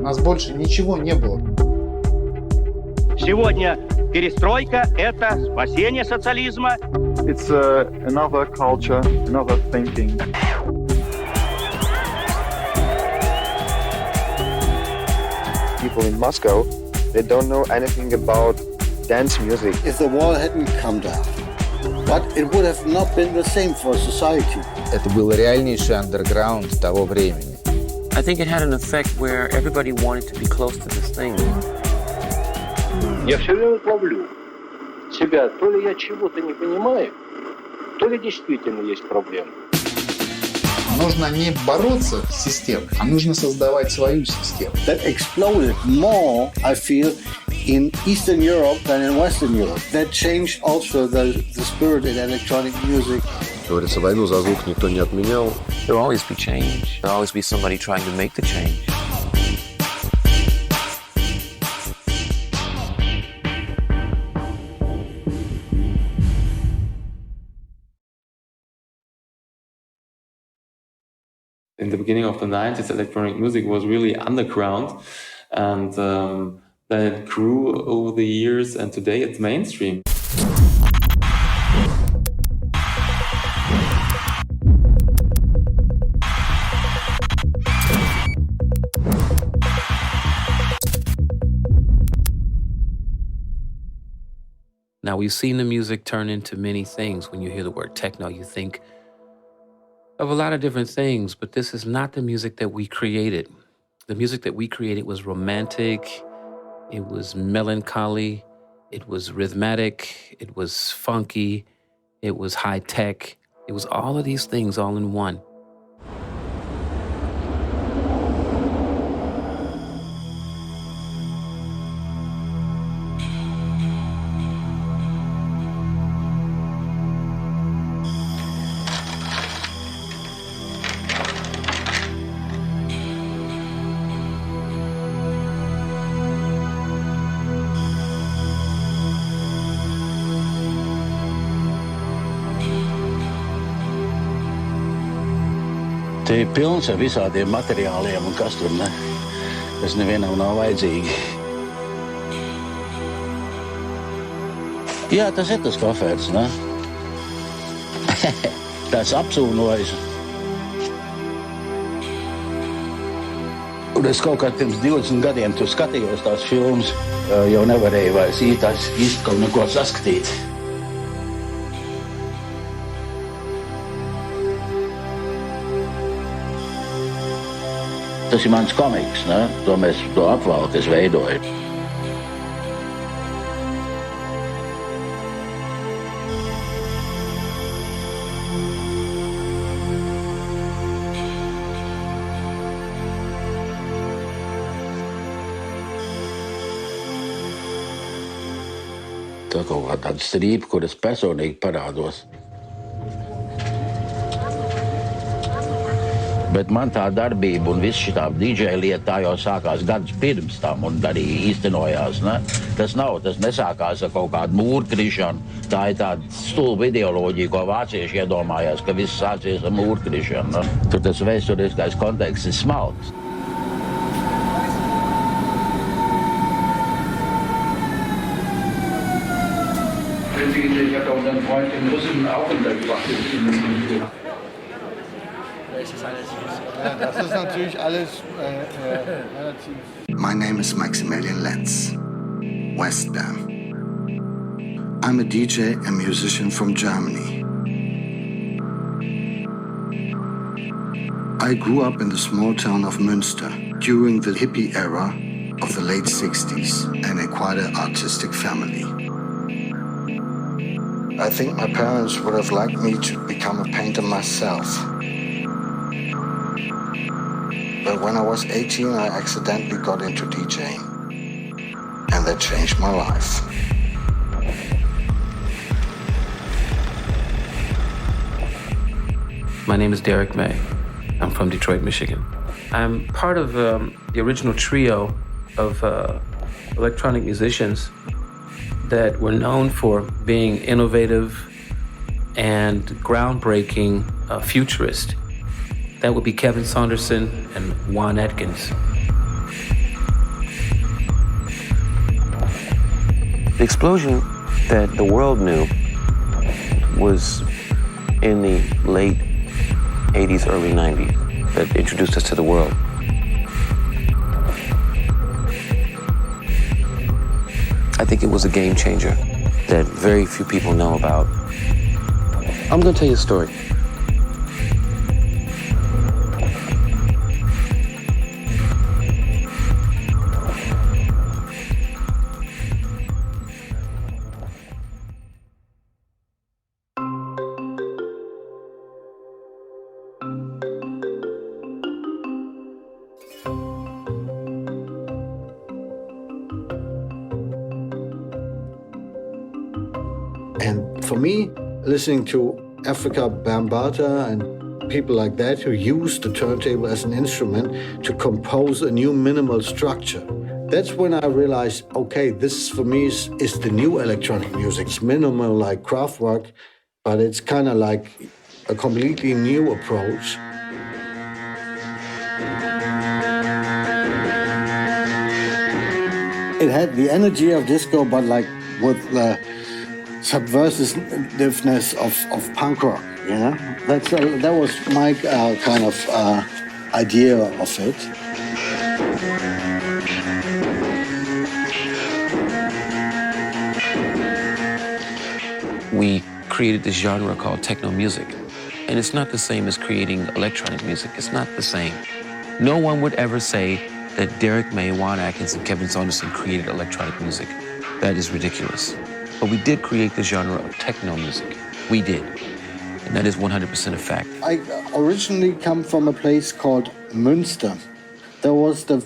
У нас больше ничего не было. Сегодня перестройка – это спасение социализма. It's another culture, another thinking. People in Moscow, they don't know anything about dance music. If the wall hadn't come down, but it would have not been the same for society. Это был реальнейший андерграунд того времени. I think it had an effect where everybody wanted to be close to this thing. Я все время ловлю себя, то ли я чего-то не понимаю, то ли действительно есть проблема. Нужно не бороться с системой, а нужно создавать свою систему. That exploded more, I feel, in Eastern Europe than in Western Europe. That changed also the spirit in electronic music. Говорится, войну за звук никто не отменял. There will always be change. There will always be somebody trying to make the change. In the beginning of the 90s, electronic music was really underground, and then it grew over the years, and today it's mainstream. Now, we've seen the music turn into many things. When you hear the word techno, you think of a lot of different things, but this is not the music that we created. The music that we created was romantic, it was melancholy, it was rhythmic, it was funky, it was high tech. It was all of these things all in one. Te ir pilns ar visādiem materiāliem un kas tur ne, kas nevienam nav vajadzīgi. Jā, tas ir tas kofērs, ne? Tāds apsūnojis. Un es kaut kā pirms 20 gadiem tur skatījos tās filmas, jau nevarēju vairs īsti kaut neko saskatīt. Tas ir mans komiks, ne? To apvalku es veidoju. Tā kaut kā tāda strīpa, kur es personīgi parādos. Bet man tā darbība un viss šitā DJ lieta tā jau sākās gadus pirms tam un arī īstenojās, ne? Tas nesākās ar kaut kādu mūrkrišanu. Tā ir tāda stulba ideoloģija, ko vācieši iedomājās, ka viss sācies ar mūrkrišanu, ne? Tur tas vēsturiskais konteksts ir smalks. Ich habe auch einen Freund in Russland auch untergebracht. Das ist natürlich alles relativ. My name is Maximilian Lenz, West Bam. I'm a DJ and musician from Germany. I grew up in the small town of Münster during the hippie era of the late 60s and in quite an artistic family. I think my parents would have liked me to become a painter myself. But when I was 18, I accidentally got into DJing. And that changed my life. My name is Derrik Mэй. I'm from Detroit, Michigan. I'm part of the original trio of electronic musicians that were known for being innovative and groundbreaking futurist. That would be Kevin Saunderson and Juan Atkins. The explosion that the world knew was in the late 80s, early 90s that introduced us to the world. I think it was a game changer that very few people know about. I'm going to tell you a story. And for me, listening to Africa Bambaataa and people like that who use the turntable as an instrument to compose a new minimal structure, that's when I realized, okay, this for me is the new electronic music. It's minimal like Kraftwerk, but it's kind of like a completely new approach. It had the energy of disco, but like with the subversiveness of punk rock, you know? That was my kind of idea of it. We created this genre called techno music, and it's not the same as creating electronic music. It's not the same. No one would ever say that Derrik Mэй, Juan Atkins, and Kevin Saunderson created electronic music. That is ridiculous. But we did create the genre of techno music. We did. And that is 100% a fact. I originally come from a place called Münster. There was the,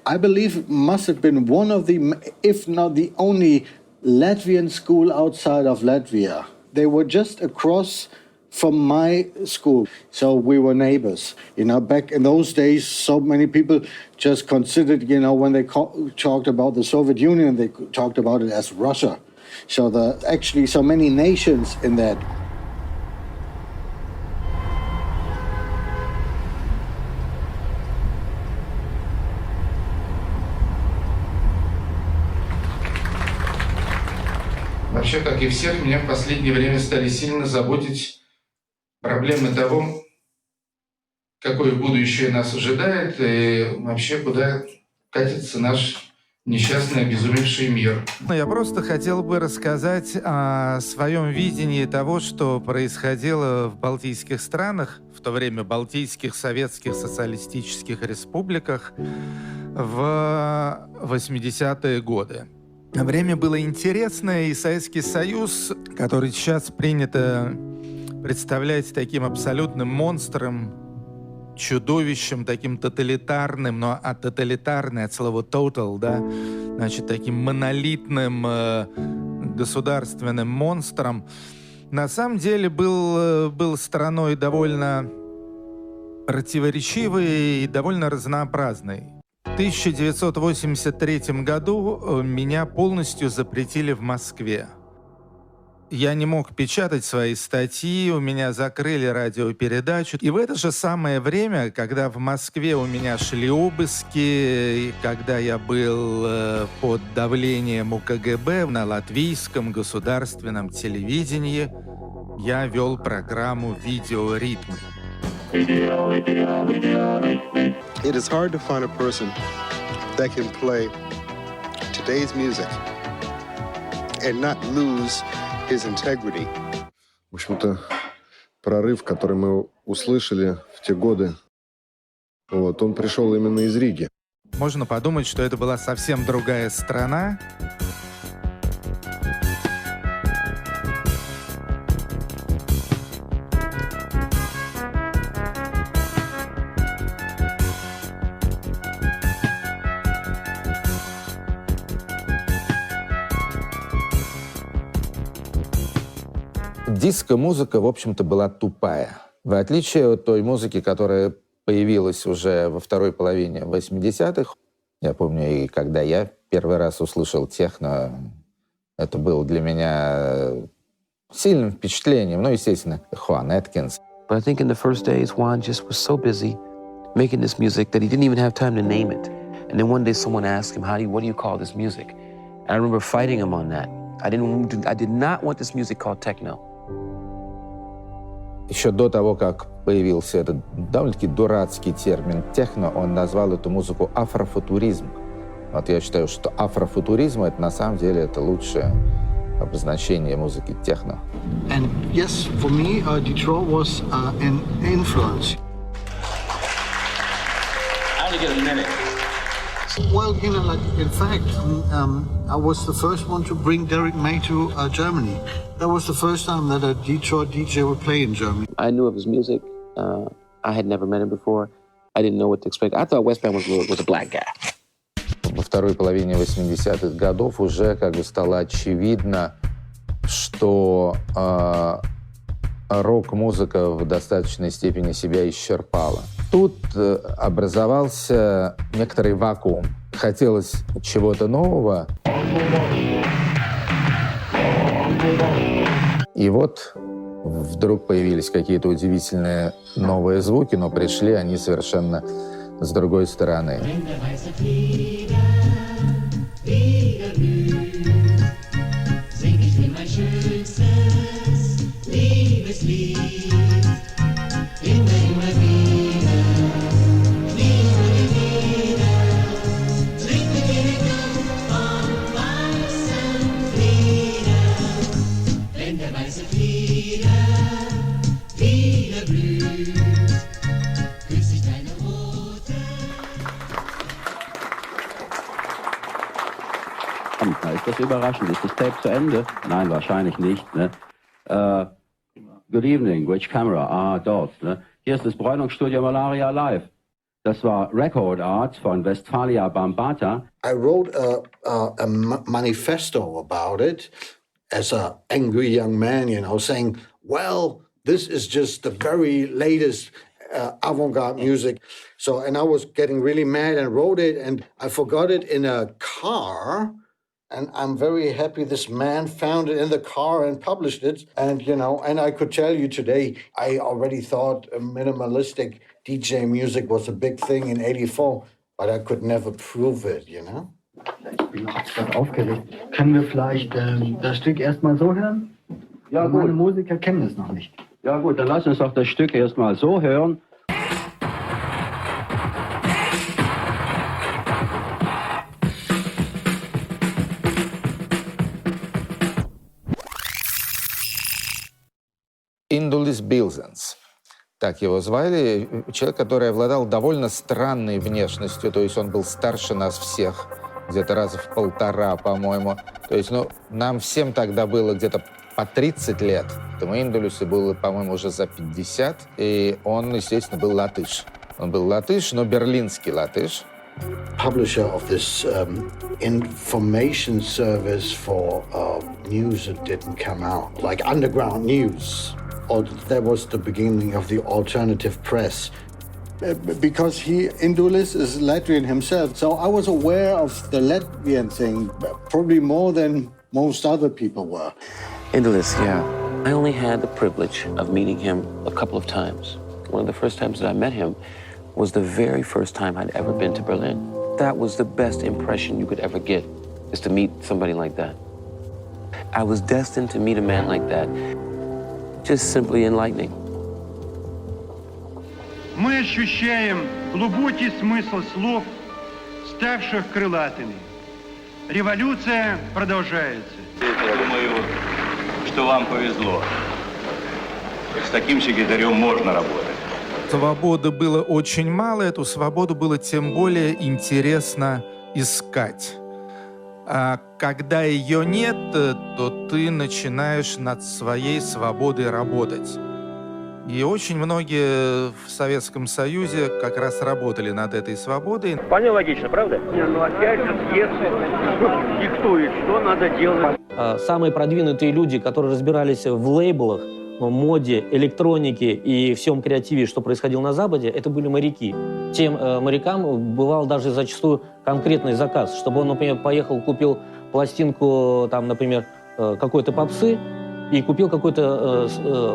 I believe it must have been one of the, if not the only Latvian school outside of Latvia. They were just across from my school. So we were neighbors. You know, back in those days, so many people just considered, you know, when they talked about the Soviet Union, they talked about it as Russia. So actually so many nations in that. Вообще, как и всех, меня в последнее время стали сильно заботить проблемы того, какое будущее нас ожидает и вообще куда катится наш несчастный, обезумевший мир. Я просто хотел бы рассказать о своем видении того, что происходило в балтийских странах, в то время балтийских советских социалистических республиках в 80-е годы. Время было интересное, и Советский Союз, который сейчас принято представлять таким абсолютным монстром, чудовищем, таким тоталитарным, но тоталитарный от слова total, да, значит, таким монолитным государственным монстром, на самом деле был страной довольно противоречивой и довольно разнообразной. В 1983 году меня полностью запретили в Москве. Я не мог печатать свои статьи, у меня закрыли радиопередачу. И в это же самое время, когда в Москве у меня шли обыски, когда я был под давлением у КГБ на латвийском государственном телевидении, я вел программу «Видеоритмы». It is hard to find a person that can play today's music and not lose his integrity. В общем-то, прорыв, который мы услышали в те годы, он пришел именно из Риги. Можно подумать, что это была совсем другая страна. Диско-музыка, в общем-то, была тупая. В отличие от той музыки, которая появилась уже во второй половине 80-х. Я помню, и когда я первый раз услышал техно, это было для меня сильным впечатлением. Ну, естественно, Juan Atkins. But I think in the first days, Juan just was so busy making this music that he didn't even have time to name it. And then one day someone asked him, what do you call this music? I remember fighting him on that. I did not want this music called techno. Еще до того, как появился этот довольно-таки дурацкий термин техно, он назвал эту музыку афрофутуризм. Вот я считаю, что афрофутуризм — это на самом деле это лучшее обозначение музыки техно. And yes, for me, Detroit was an influence. I only get a minute. Well, you know, like, in fact, I was the first one to bring Derrik Mэй to Germany. That was the first time that a Detroit DJ would play in Germany. I knew of his music. I had never met him before. I didn't know what to expect. I thought Westbam was a black guy. Во второй половине 80-х годов уже как бы стало очевидно, что рок-музыка в достаточной степени себя исчерпала. Тут образовался некоторый вакуум. Хотелось чего-то нового. И вот вдруг появились какие-то удивительные новые звуки, но пришли они совершенно с другой стороны. Ist das überraschend? Ist das Tape zu Ende? Nein, wahrscheinlich nicht. Ne? Good evening, which camera? Ah, dort. Ne? Hier ist das Bräunungsstudio Malaria Live. Das war Record Art von Westfalia Bambata. I wrote a manifesto about it as an angry young man, you know, saying, well, this is just the very latest avant-garde music. So, and I was getting really mad and wrote it, and I forgot it in a car. And I'm very happy this man found it in the car and published it. And, you know, and I could tell you today, I already thought minimalistic DJ music was a big thing in '84, but I could never prove it, you know? Ich bin noch ganz aufgeregt. Können wir vielleicht das Stück erstmal so hören? Ja, gut. Meine Musiker kennen es noch nicht. Ja gut, dann lass uns doch das Stück erstmal so hören. Индулис Билзенс, так его звали, человек, который обладал довольно странной внешностью, то есть он был старше нас всех, где-то раза в 1,5, по-моему. То есть, ну, нам всем тогда было где-то по 30 лет, этому Индулису было, по-моему, уже за 50, и он, естественно, был латыш. Он был латыш, но берлинский латыш. Publisher of this information service for news that didn't come out, like underground news. Or that was the beginning of the alternative press. Because Iндулис is Latvian himself, so I was aware of the Latvian thing, probably more than most other people were. Iндулис, yeah. I only had the privilege of meeting him a couple of times. One of the first times that I met him was the very first time I'd ever been to Berlin. That was the best impression you could ever get, is to meet somebody like that. I was destined to meet a man like that. Just simply enlightening. Мы ощущаем глубокий смысл слов, ставших крылатыми. Революция продолжается. Я думаю, что вам повезло. С таким секретарем можно работать. Свободы было очень мало, эту свободу было тем более интересно искать. А когда ее нет, то ты начинаешь над своей свободой работать. И очень многие в Советском Союзе как раз работали над этой свободой. Вполне логично, правда? Ну опять же, если диктует, что надо делать. Самые продвинутые люди, которые разбирались в лейблах, моде, электронике и всем креативе, что происходило на Западе, это были моряки. Тем морякам бывал даже зачастую конкретный заказ, чтобы он, например, поехал, купил пластинку, там, например, какой-то попсы, и купил какой-то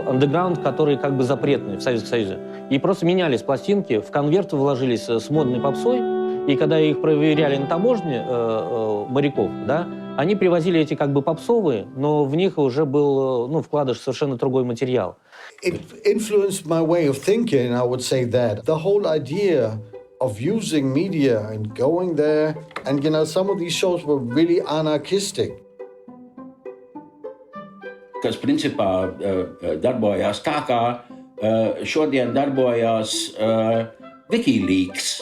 андеграунд, который как бы запретный в Советском Союзе. И просто менялись пластинки, в конверт вложились с модной попсой, и когда их проверяли на таможне моряков, да, Они привозили эти как бы попсовые, но в них уже был вкладыш совершенно другой материал. It influenced my way of thinking, I would say that. The whole idea of using media and going there, and some of these shows were really anarchistic. Kas principā darbojās tā, kā šodien darbojās Wikileaks.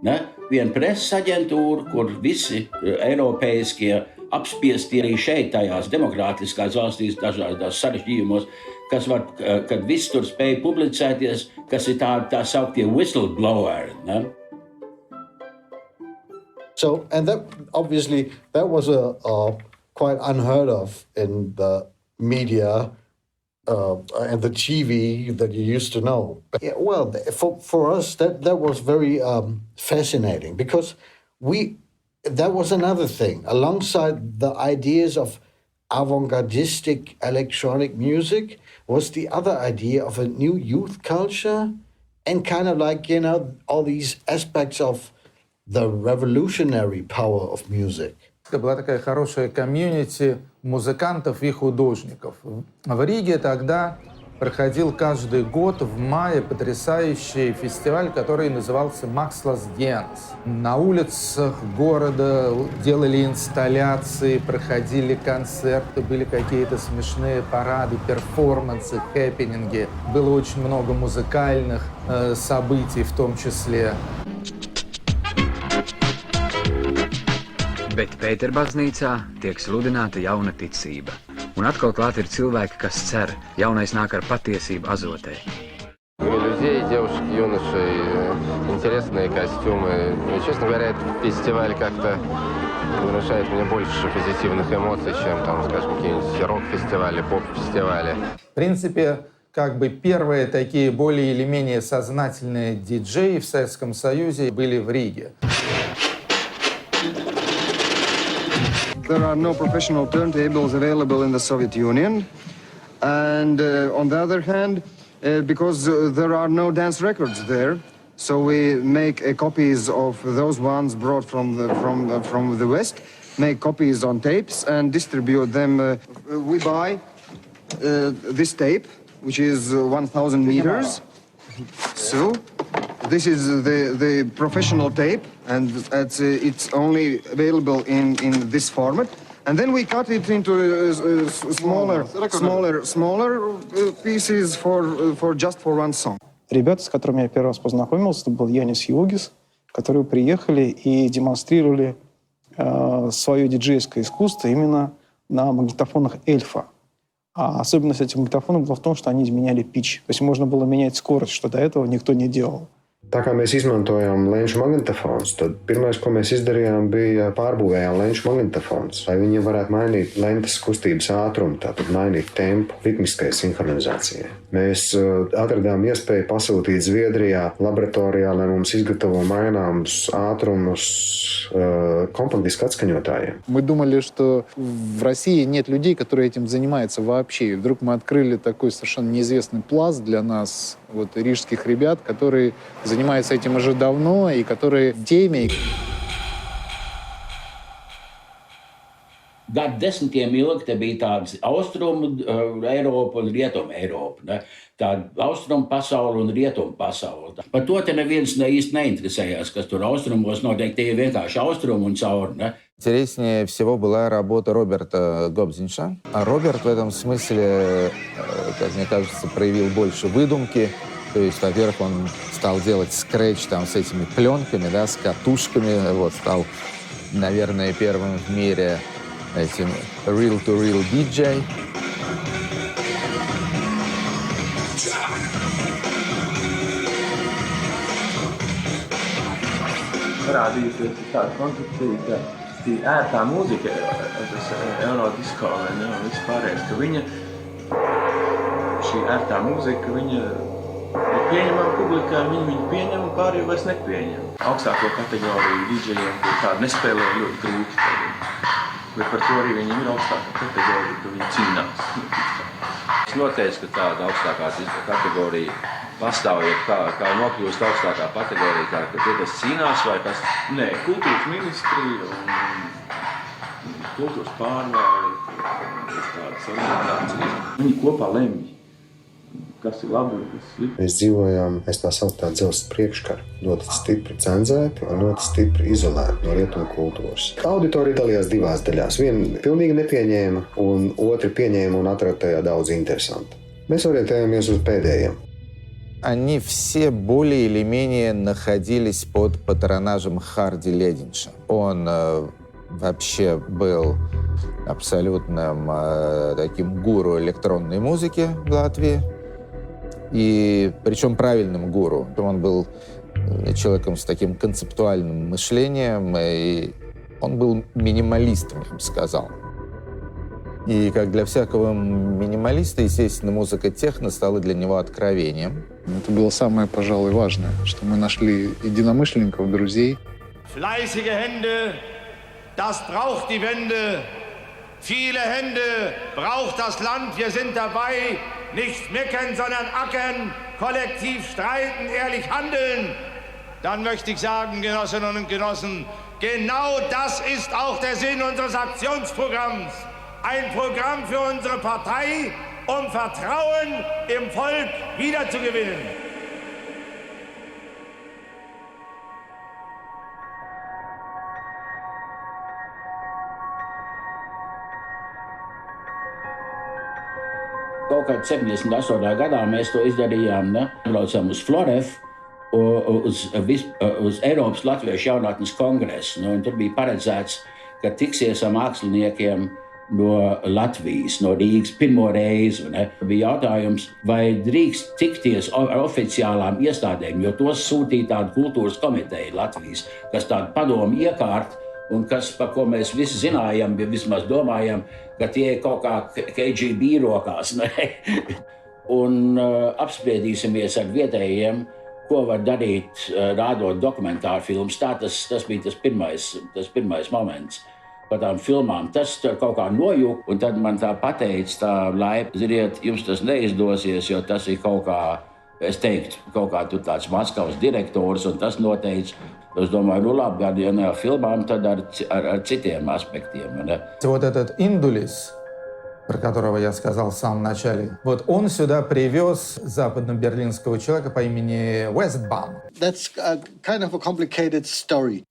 Ne? Viena preses aģentūra, kur visi eiropeiskie apspiesti arī šeit, tajās demokrātiskās valstīs, dažādās sarežģījumos, kad viss tur spēja publicēties, kas ir tā sauktie whistleblower. Ne? So, and that obviously that was a quite unheard of in the media and the TV that you used to know. Yeah, well, for us that was very fascinating because that was another thing alongside the ideas of avant-gardistic electronic music was the other idea of a new youth culture and kind of like all these aspects of the revolutionary power of music. Была такая хорошая комьюнити музыкантов и художников. В Риге тогда проходил каждый год в мае потрясающий фестиваль, который назывался «Максимилиан Ленц». На улицах города делали инсталляции, проходили концерты, были какие-то смешные парады, перформансы, хэппининги. Было очень много музыкальных событий в том числе. Bet Pēterbaznīcā tiek sludināta jauna ticība. Un atkal klāt ir cilvēki, kas cer, jaunais nāk ar patiesību azotē. Людей, девушек, юношей, интересные костюмы. И, честно говоря, этот фестиваль как-то внушает мне больше позитивных эмоций, чем, скажем, какие-нибудь рок-фестивали, поп-фестивали. В принципе, первые такие более или менее сознательные диджеи в Советском Союзе были в Риге. There are no professional turntables available in the Soviet Union. And on the other hand, because there are no dance records there, so we make copies of those ones brought from the West, make copies on tapes and distribute them. We buy this tape, which is 1,000 meters. So this is the professional tape, and it's only available in this format. And then we cut it into smaller pieces for just for one song. Ребята, с которыми я первый раз познакомился, это был Янис и Угис, которые приехали и демонстрировали свое диджейское искусство именно на магнитофонах «Эльфа». А особенность этих магнитофонов была в том, что они изменяли pitch. То есть можно было менять скорость, что до этого никто не делал. Tā kā mēs izmantojām lenču magnetofonus, tad pirmais, ko mēs izdarījām, bija pārbūvējām lenču magnetofonus, lai viņi varētu mainīt lentes kustības ātrumu, tātad mainīt tempu ritmiskai sinhronizācijai. Mēs atradām iespēju pasūtīt Zviedrijā laboratorijā, lai mums izgatavo maināmus ātrumus компакт-диск отсканётаем. Мы думали, что в России нет людей, которые этим занимаются вообще. И вдруг мы открыли такой совершенно неизвестный пласт для нас, рижских ребят, которые занимаются этим уже давно и которые в теме. Gadu desmitiem ilgi te bija tādas austrumu Eiropa un rietumu Eiropa. Ne? Tāda austrumu pasaule un rietumu pasaule. Par to te neviens īsti neinteresējās, kas tur austrumos notiek, tie vienkārši austrumu un cauri. Ne? Интереснее всего была работа Роберта Гобзинса. А Роберт в этом смысле, как мне кажется, проявил больше выдумки. То есть, во-первых, он стал делать скретч с этими пленками, с катушками. Стал, наверное, первым в мире этим real-to-real DJ. Parādīsies tāda koncepcija, ka tī ērtā mūzika, tas eurodisko vai ne, un viss pārējais, ka viņa, šī ērtā mūzika, viņa ir pieņemama publikā, viņu pieņem un pārējo vairs nepieņem. Augstāko kategoriju DJiem, kur tādu nespēlē ļoti grūti. Bet par to arī viņiem ir augstākā kategorija, ka viņi cīnās. Es noteicu, ka tāda augstākā kategorija pastāv, kā nokļūst augstākā kategorija, ka tie, kas cīnās vai kas... Nē, kultūras ministrija kultūras pārvalde, tādas organizācijas. Viņi kopā lemj, kas ir labi, kas ir slikti. Mēs dzīvojām, mēs tā sauktā dzelzs priekškara, ļoti stipri cenzēti un ļoti stipri izolēti no rietumu kultūras. Auditorija dalījās divās daļās. Viena pilnīgi nepieņēma, un otri pieņēma un atrada tajā daudz interesantu. Mēs orientējāmies uz pēdējiem. Они все более или менее находились под патронажем Харди Лединша. Он вообще был абсолютным таким гуру электронной музыки в Латвии. И причем правильным гуру. Он был человеком с таким концептуальным мышлением, и он был минималистом, я бы сказал. И как для всякого минималиста, естественно, музыка техно стала для него откровением. Это было самое, пожалуй, важное, что мы нашли единомышленников, друзей. Fleißige Hände, das braucht die Wende. Viele Hände braucht das Land, wir sind dabei. Nicht meckern, sondern ackern, kollektiv streiten, ehrlich handeln. Dann möchte ich sagen, Genossinnen und Genossen, genau das ist auch der Sinn unseres Aktionsprogramms. Ein Programm für unsere Partei, um Vertrauen im Volk wiederzugewinnen. Kaut kā 78. gadā mēs to izdarījām, ne? Braucām uz Florefu, uz Eiropas Latviešu jaunatnes kongresu. Un tur bija paredzēts, ka tiksies ar māksliniekiem no Latvijas, no Rīgas pirmo reizi. Bija jautājums, vai drīkst tikties ar oficiālām iestādēm, jo tos sūtīja tāda kultūras komiteja Latvijas, kas tādu padomu iekārt, un kas, par ko mēs visi zinājām, vismaz domājām, ka tie ir kaut kā KGB rokās. Un apspriedīsimies ar vietējiem, ko var darīt, rādot dokumentāru filmas. Tā tas bija tas pirmais moments. Par tām filmām. Tas kaut kā nojūk, un tad man tā pateica, tā laipa, ziniet, jums tas neizdosies, jo tas ir kaut kā, es teiktu, kaut kā tu tāds Maskavas direktors, un tas noteica. Es domāju, ну labi, ja ne ar filmām, tad ar citiem аспектiem. Вот этот Индулис, про которого я сказал в самом начале, вот он сюда привез западно-берлинского человека по имени Westbaum. That's kind of a complicated story.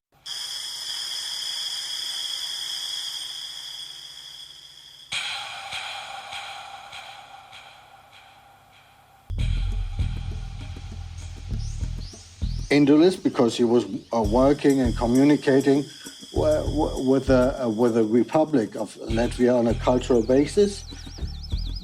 Iндулис, because he was working and communicating with the Republic of Latvia on a cultural basis.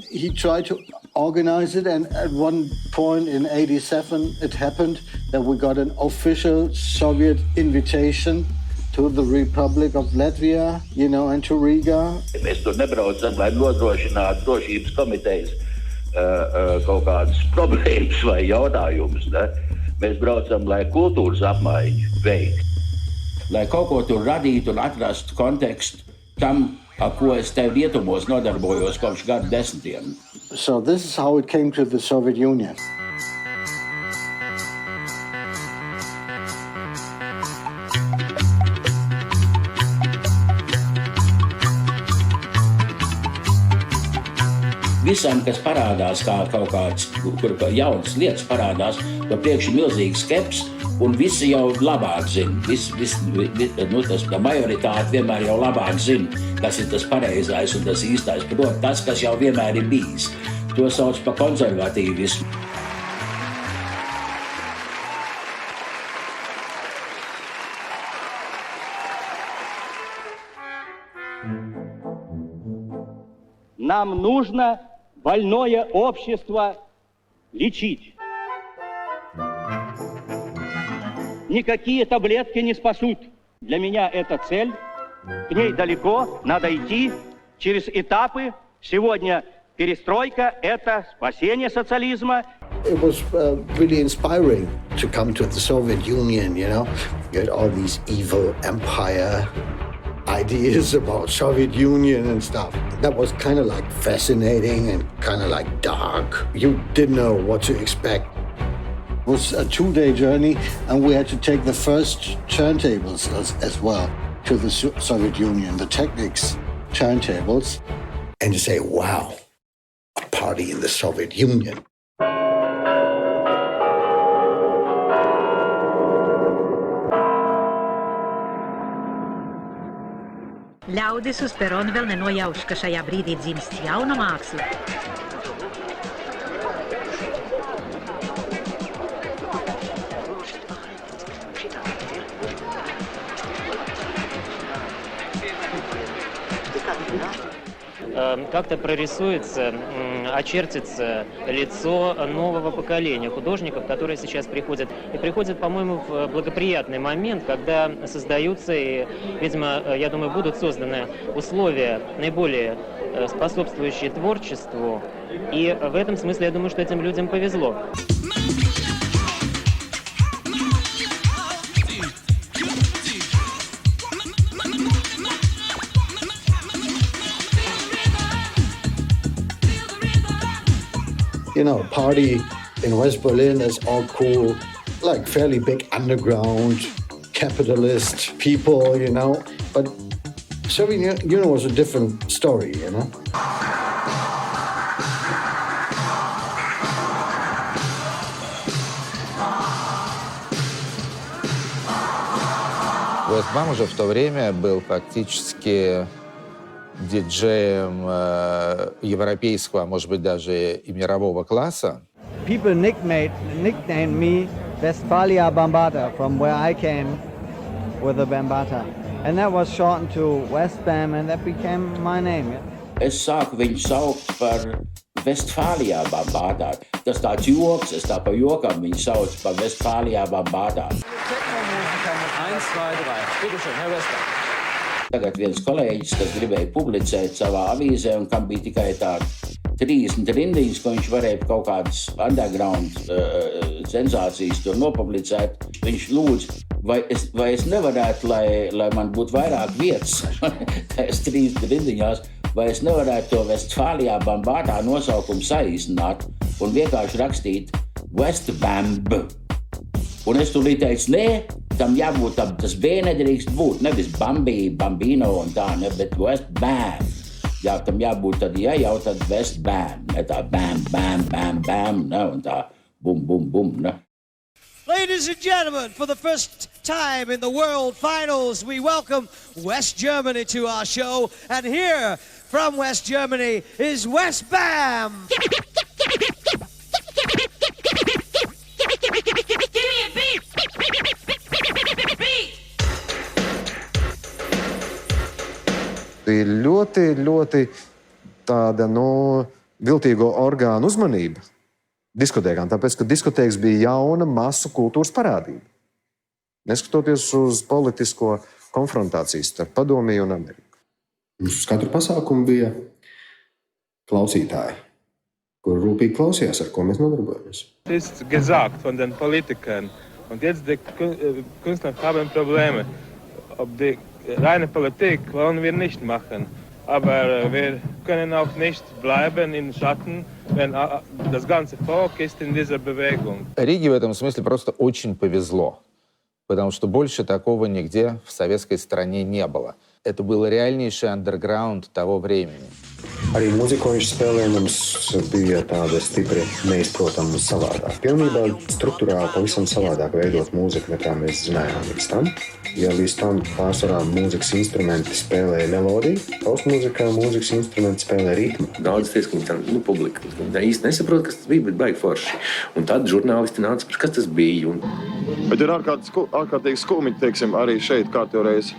He tried to organize it, and at one point in '87 it happened that we got an official Soviet invitation to the Republic of Latvia, you know, and to Riga. Mēs tur nebraucam, lai nodrošinātu drošības komitejas kaut kādas problēmas vai jautājumus, ne? Mēs braucam, lai kultūras apmaiņu veikt, lai kaut ko tur radītu un atrastu kontekstu tam, ar ko es te rietumos nodarbojos kopš gadu desmitiem. So this is how it came to the Soviet Union. Visam, kas parādās kā kaut kāds, kur jaunas lietas parādās, to priekš milzīgs skeps, un visi jau labāk zina. Tā majoritāte vienmēr jau labāk zina, kas ir tas pareizais un tas īstais. Protams, tas, kas jau vienmēr ir bijis. To sauc par konservatīvismu. Нам нужно больное общество лечить. Никакие таблетки не спасут. Для меня это цель. К ней далеко, надо идти через этапы. Сегодня перестройка – это спасение социализма. It was really inspiring to come to the Soviet Union, you know. You had all these evil empire ideas about Soviet Union and stuff. That was kind of like fascinating and kind of like dark. You didn't know what to expect. It was a 2-day journey, and we had to take the first turntables as well. to the Soviet Union, the Technics turntables, and you say, wow, a party in the Soviet Union. Ļaudis uz peronu vēl nenojauš, ka šajā brīdī dzimst jauna māksla. Как-то прорисуется, очертится лицо нового поколения художников, которые сейчас приходят. И приходят, по-моему, в благоприятный момент, когда создаются и, видимо, я думаю, будут созданы условия, наиболее способствующие творчеству. И в этом смысле я думаю, что этим людям повезло. You know, party in West Berlin is all cool, like fairly big underground, capitalist people, you know. But Soviet Union was a different story, you know. Вестбам уже в то время был фактически диджеем европейского, а может быть даже и мирового класса. People nicknamed me Westfalia Bambata from where I came with the Bambata. And that was shortened to West Bam and that became my name. Es sāku viņu saukt par Westfalia Bambata. Tas tāds joks, es tā pa jokam viņu sauc par Westfalia Bambata. 1, 2, 3. Bitte schön, Herr Westbam. Tagad viens kolēģis, kas gribēja publicēt savā avīzē un kam bija tikai tā 30 rindiņas, ko viņš varēja kaut kādas underground sensācijas tur nopublicēt, viņš lūdz, vai es nevarētu, lai man būtu vairāk vietas, tās 30 rindiņās, vai es nevarētu to Westfalia Bambata nosaukumu saīsināt un vienkārši rakstīt Westbamb. Un es tūlīt teicu, nē, tam jābūt, tas B nedrīkst būt, nevis Bambi, Bambino un tā, ne, bet Westbam. Jā, tam jābūt tad, ja jau tad Westbam, ne tā bam, bam, bam, bam, ne, un tā bum, bum, bum, ne. Ladies and gentlemen, for the first time in the World Finals, we welcome West Germany to our show. And here from West Germany is Westbam. Ir ļoti tāda, viltīgo orgānu uzmanība diskotēkām, tāpēc, ka diskotēks bija jauna masu kultūras parādība. Neskatoties uz politisko konfrontāciju starp Padomiju un Ameriku. Uz katru pasākumu bija klausītāji, kur rūpīgi klausījās, ar ko mēs nodarbojamies. Ist gesagt von den Politikern. Und jetzt die Künstler haben Probleme. Ob die reine Politik wollen wir nicht machen. Aber wir können auch nicht bleiben in Schatten, wenn das ganze Volk ist in dieser Bewegung. Риге в этом смысле просто очень повезло, потому что больше такого нигде в советской стране не было. Это был реальнейший андерграунд того времени. Arī mūzika, ko viņš spēlēja, mums bija tāda stipri neizprotama savādāk. Pilnībā struktūrāli pavisam savādāk veidot mūziku, nekā mēs zinājām līdz tam. Ja līdz tam pārsvarā mūzikas instrumenti spēlēja melodiju, taustmūzikā mūzikas instrumenti spēlēja ritmu. Daudz tiesa, publika īsti nesaprot, kas tas bija, bet baigi forši. Un tad žurnālisti nāca, kas tas bija. Bet ir ārkārtīgi skumji, teiksim, arī šeit kārtjoreiz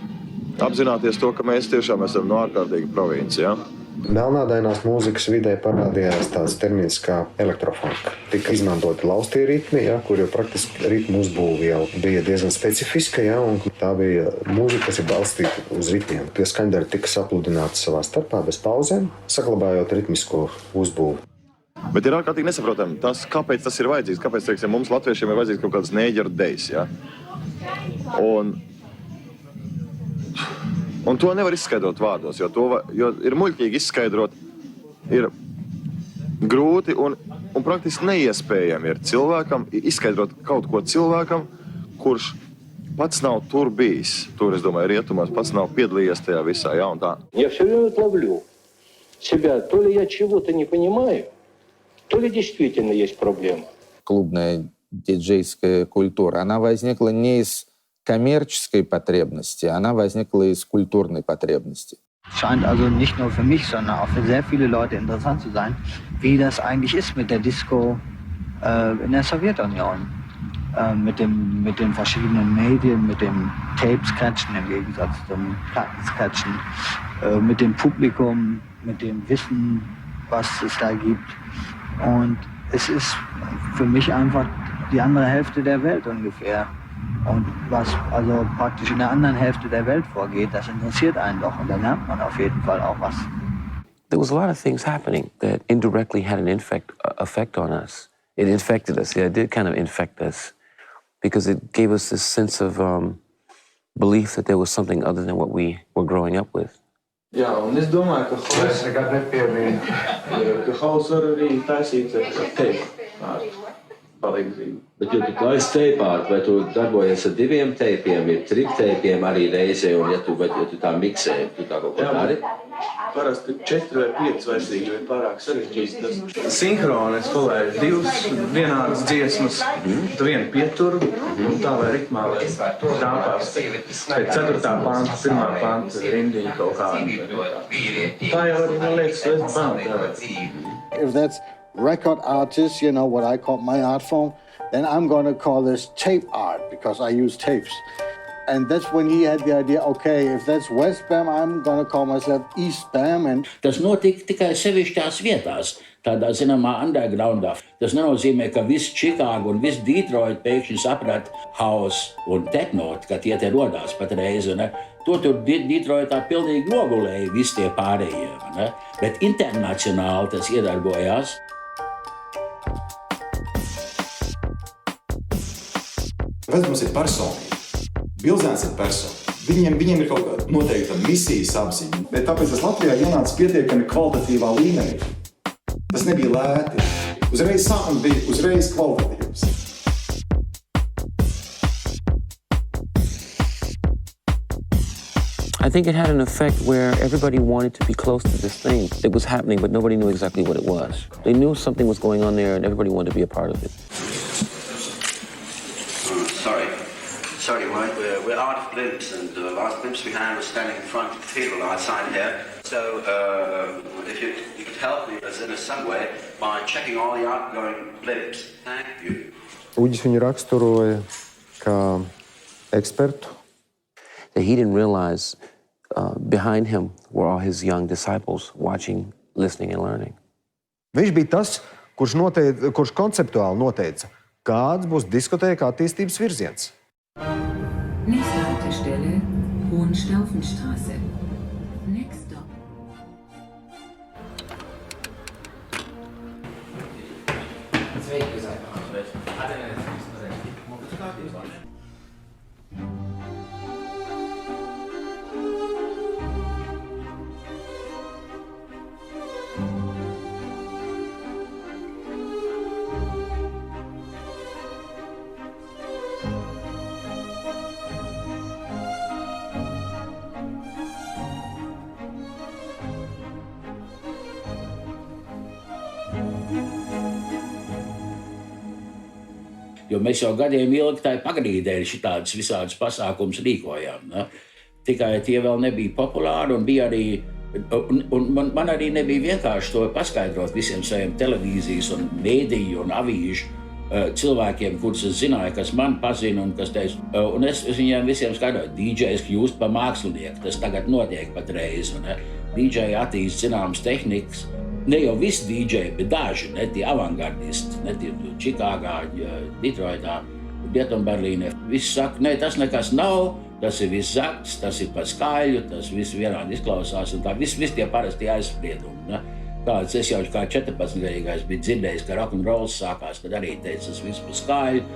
apzināties to, ka mēs tiešām esam no ārkārtīgi provincija. Melnādainās mūzikas vidē parādījās tāds termins kā elektrofonka. Tika izmantoti laustie ritmi, kur jau praktiski ritmu uzbūve jau bija diezgan specifiska, un tā bija mūzika, kas ir balstīta uz ritmiem. Tie skaņdari tika sapludināti savā starpā bez pauzēm, saglabājot ritmisko uzbūvi. Bet ir ārkārtīgi nesaprotami tas, kāpēc tas ir vajadzīgs, kāpēc, teiksim, mums latviešiem ir vajadzīgs kaut kāds nēģeru dejs, Un to nevar izskaidrot vārdos, jo ir muļķīgi izskaidrot, ir grūti un praktiski neiespējami ir cilvēkam izskaidrot kaut ko cilvēkam, kurš pats nav tur bijis. Tur, es domāju, rietumos pats nav piedalījies tajā visā, jā, un tā. Я все время ловлю себя, то ли я чего-то не понимаю, то ли действительно есть проблема. Клубная диджейская культура, она возникла не из коммерческой потребности, она возникла из культурной потребности. Scheint also nicht nur für mich, sondern auch für sehr viele Leute interessant zu sein, wie das eigentlich ist mit der Disco in der Sowjetunion. Mit den verschiedenen Medien, mit dem Tape-Scratchen im Gegensatz zum Platten-Scratchen, mit dem Publikum, mit dem Wissen, was es da gibt. Und es ist für mich einfach die andere Hälfte der Welt ungefähr. Und was also praktisch in der anderen Hälfte der Welt vorgeht, das interessiert einen doch und da lernt man auf jeden Fall auch was. There was a lot of things happening that indirectly had an effect on us. It infected us, yeah, it did kind of infect us because it gave us this sense of belief that there was something other than what we were growing up with. Jā, un es domāju, ka Hauss var arī taisīt teipu palīdzību. Bet, ja tu taisi teipāt, vai tu darbojies ar 2 teipiem, ir 3 teipiem arī reizē, un ja tu tā miksē, tu tā kaut ko dari? Parasti 4 vai 5 vajadzīgi, jo ir pārāk sarežģīts. Sinhroni es kolēju 2 vienādas dziesmas, tu vienu pieturu, un tā vai ritmā, lai tāpās. Pēc 4. panta, 1. panta rindiņa kaut kāda. Tā jau var, man liekas, If that's record artists, you know, what I call my art form, then I'm going to call this tape art because I use tapes. And that's when he had the idea, okay, if that's West Bam, I'm going to call myself East Bam. And Tas notika tikai sevišķās vietās, tādā zināmā undergroundā. Tas nenozīmē, ka viss Čikāga un viss Detroit pēkšņi saprat house un techno, ka tie te rodās patreiz. Ne? To tur Detroitā pilnīgi nogulēja visi tie pārējie. Ne? Bet internacionāli tas iedarbojās. Mums ir personība. Bilzens ir persona. Viņiem ir kaut kāda noteikta misijas apziņa. Bet tāpēc tas Latvijā ienāca pietiekami kvalitatīvā līmenī. Tas nebija lēti. Uzreiz sākums bija uzreiz kvalitatīvs. I think it had an effect where everybody wanted to be close to this thing that was happening, but nobody knew exactly what it was. They knew something was going on there and everybody wanted to be a part of it. Sorry, Mike, we're out of blimps, and the last blimps we had was standing in front of the cathedral outside here. So, if you could help me in some way by checking all the outgoing blimps. Thank you. Uģis viņu raksturoja kā ekspertu. That he didn't realize behind him were all his young disciples watching, listening, and learning. Viņš bija tas, kurš konceptuāli noteica, kāds būs diskotēka attīstības virziens. Nächste Haltestelle, Hohenstaufenstraße. Next stop. Jo mēs jau gadiem ilgi tai pagrīdēļ šitādus visādus pasākumus rīkojām. Ne? Tikai tie vēl nebija populāri un bija arī, un man arī nebija vienkārši to paskaidrot visiem saviem televīzijas un mēdīju un avīžu cilvēkiem, kurus es zināju, kas man pazina un kas teica. Un es viņiem visiem skaidroju, DJs kļūst par mākslinieku, tas tagad notiek patreiz. DJ attīst zināmas tehnikas. Ne jau visi DJ, bet daži, ne tie avangardisti, ne tie Čikāgā, Detroitā, Rietumberlīnē. Visi saka, ne, tas nekas nav, tas ir viss zakts, tas ir pa skaļu, tas viss vienādi izklausās, un tā viss tie parasti aizspriedumi. Ne? Kāds es jau kā 14-gadīgais biju dzirdējis, ka rock'n'rolls sākās, tad arī teica, tas viss pa skaļu,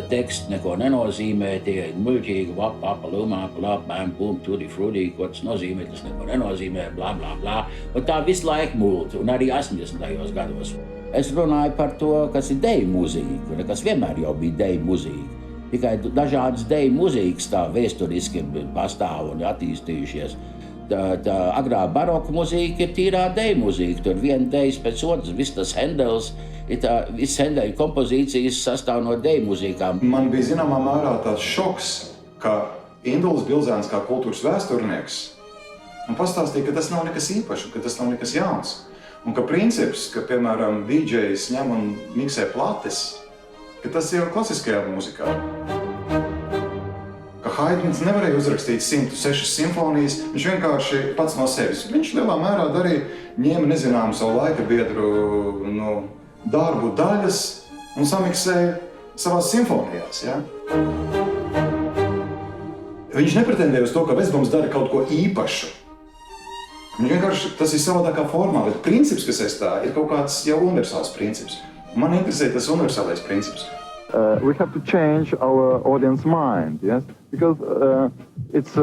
teksts neko nenozīmē, tie ir muļķīgi, vapa, lumā, plā, bam, bum, tutti frutti, ko tas nozīmē, tas neko nenozīmē, blā, blā, blā. Un tā visu laiku multi, un arī 80. gados. Es runāju par to, kas ir deju mūzika, kas vienmēr jau bija deju mūzika. tikai dažādas deju mūzikas tā vēsturiski pastāv un attīstījušies. Tā agrā baroka mūzika ir tīrā deju mūzika, tur viena dejas pēc otras, viss tas Hendels, viss Hendela kompozīcijas sastāv no deju mūzikām. Man bija zināmā mērā tāds šoks, ka Iндулис Билзенс kā kultūras vēsturnieks man pastāstīja, ka tas nav nekas īpašs, ka tas nav nekas jauns. Un ka princips, ka, piemēram, DJs ņem un miksē plates, ka tas jau klasiskajā mūzikā. Ka Haydns nevarēja uzrakstīt 106 simfonijas, viņš vienkārši pats no sevis. Viņš lielā mērā darīja, ņēma nezināmu savu laika biedru darbu daļas un samiksēja savās simfonijās. Ja? Viņš nepretendēja uz to, ka Vestbums dara kaut ko īpašu. Viņš vienkārši, tas ir savādākā formā, bet princips, kas aiz tā, ir kaut kāds jau universāls princips. Man interesē tas universālais princips. We have to change our audience mind, yes? Because it's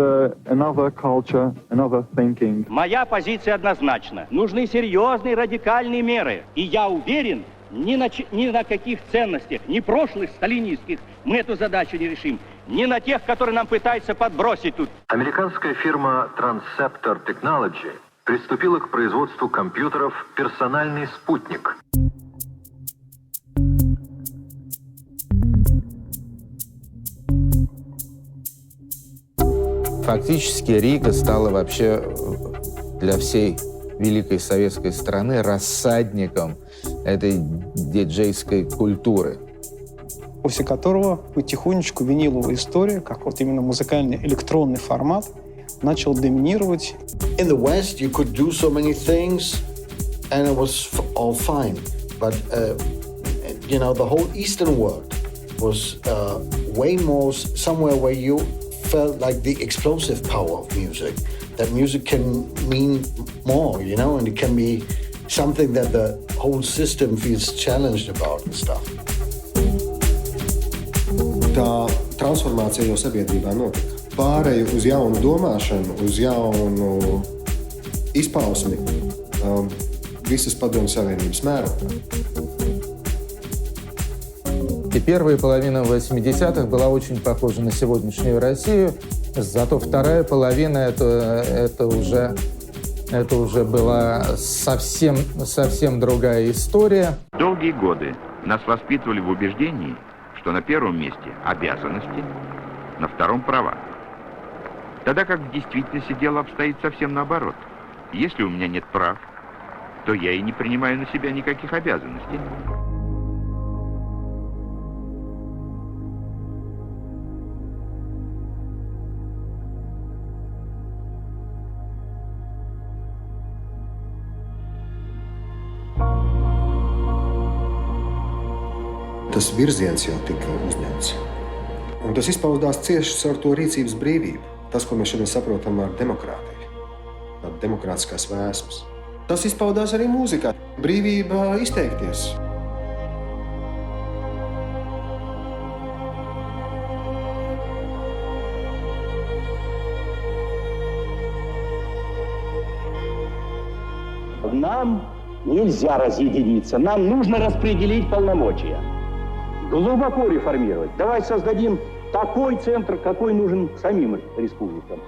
another culture, another thinking. Моя позиция однозначна. Нужны серьезные радикальные меры. И я уверен, ни на каких ценностях, ни прошлых сталинистских мы эту задачу не решим. Ни на тех, которые нам пытаются подбросить тут. Американская фирма Transceptor Technology приступила к производству компьютеров «Персональный спутник». Фактически Рига стала вообще для всей великой советской страны рассадником этой диджейской культуры, после которого потихонечку виниловая история, как вот именно музыкальный электронный формат, начал доминировать. In the West, you could do so many things, and it was all fine. But you know, the whole Eastern world was way more somewhere where you felt like the explosive power of music. That music can mean more, you know, and it can be something that the whole system feels challenged about and stuff. Tā transformācija jau sabiedrībā notika. Pāreju uz jaunu domāšanu, uz jaunu izpausmi visas Padomju Savienības mērogā. И первая половина 80-х была очень похожа на сегодняшнюю Россию, зато вторая половина это уже была совсем другая история. Долгие годы нас воспитывали в убеждении, что на первом месте обязанности, на втором права. Тогда как в действительности дело обстоит совсем наоборот. Если у меня нет прав, то я и не принимаю на себя никаких обязанностей. Tas virziens jau tika uzņemts. Un tas izpaudās cieši caur to rīcības brīvību. Tas, ko mēs šodien saprotam ar demokrātiju, ar demokrātiskās vēsmas. Tas izpaudās arī mūzikā. Brīvība izteikties. Нам нельзя разъединиться. Нам нужно распределить полномочия. Глубоко реформировать. Давай создадим такой центр, какой нужен самим республикам.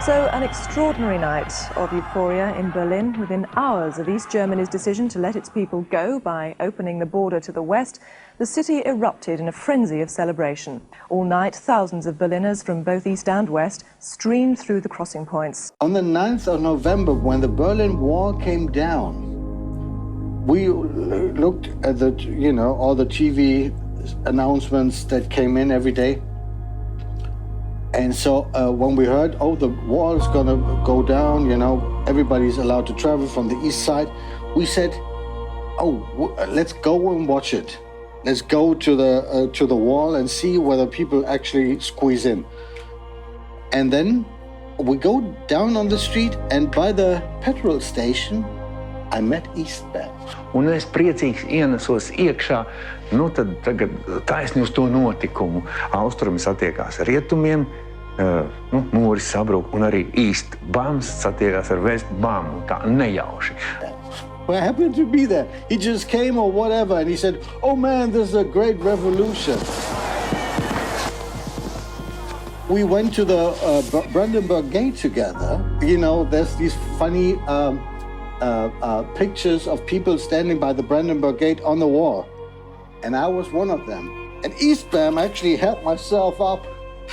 So, an extraordinary night of euphoria in Berlin within hours of East Germany's decision to let its people go by opening the border to the west. The city erupted in a frenzy of celebration. All night, thousands of Berliners from both east and west streamed through the crossing points. On the 9th of November, when the Berlin Wall came down, we looked at the, you know, all the TV announcements that came in every day. And so when we heard, oh, the wall is going to go down, you know, everybody's allowed to travel from the east side, we said, oh, let's go and watch it. Let's go to the wall and see whether people actually squeeze in. And then we go down on the street, and by the petrol station, I met Eastbam. Un es priecīgs ienesos iekšā, tad tagad taisni uz to notikumu. Austrumi satiekās ar rietumiem, mūris sabruk, un arī Eastbams satiekās ar Westbam, tā nejauši. I happened to be there. He just came or whatever, and he said, "Oh man, this is a great revolution." We went to the Brandenburg Gate together. You know, there's these funny pictures of people standing by the Brandenburg Gate on the wall. And I was one of them. And Eastbam actually helped myself up.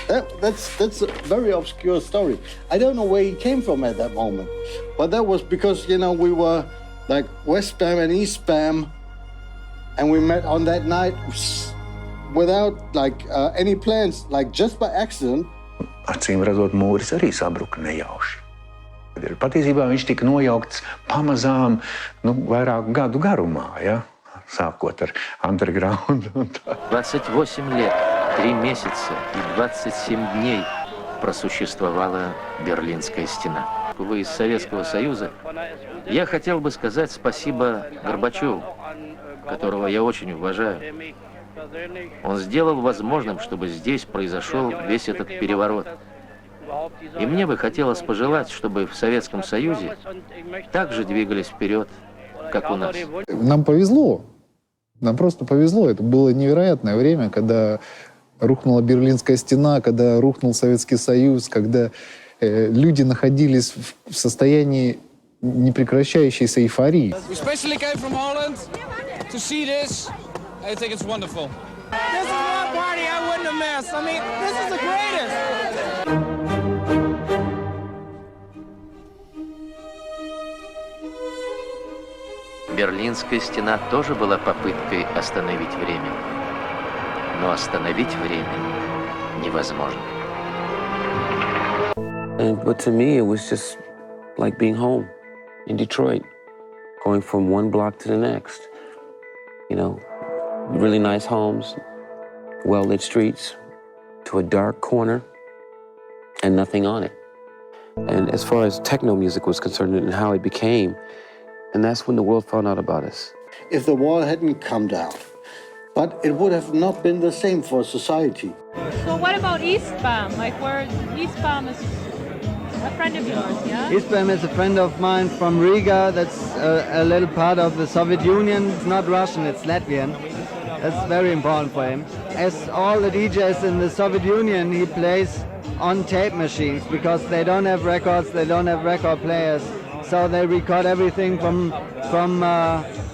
That's a very obscure story. I don't know where he came from at that moment. But that was because, we were like Westbam and Eastbam. And we met on that night without any plans, just by accident. Acīm redzot, mūris arī sabruka nejauši. Patiesībā viņš tika nojaukts pamazām, vairāku gadu garumā, ja? Sākot ar underground. 28 лет, 3 месяца и 27 дней просуществовала Берлинская стена. Вы из Советского Союза. Я хотел бы сказать спасибо Горбачеву, которого я очень уважаю. Он сделал возможным, чтобы здесь произошел весь этот переворот. И мне бы хотелось пожелать, чтобы в Советском Союзе также двигались вперед, как у нас. Нам повезло. Нам просто повезло. Это было невероятное время, когда рухнула Берлинская стена, когда рухнул Советский Союз, когда люди находились в состоянии непрекращающейся эйфории. I think it's wonderful. This is one party I wouldn't have missed. I mean, this is the greatest. Берлинская стена тоже была попыткой остановить время. Но остановить время невозможно. But to me, it was just like being home in Detroit, going from one block to the next. Really nice homes, well-lit streets, to a dark corner, and nothing on it. And as far as techno music was concerned and how it became, and that's when the world found out about us. If the wall hadn't come down, but it would have not been the same for society. So what about Eastbam? Where Eastbam is a friend of yours, yeah? Eastbam is a friend of mine from Riga. That's a little part of the Soviet Union. It's not Russian, it's Latvian. That's very important for him. As all the DJs in the Soviet Union, he plays on tape machines because they don't have records, they don't have record players. So they record everything from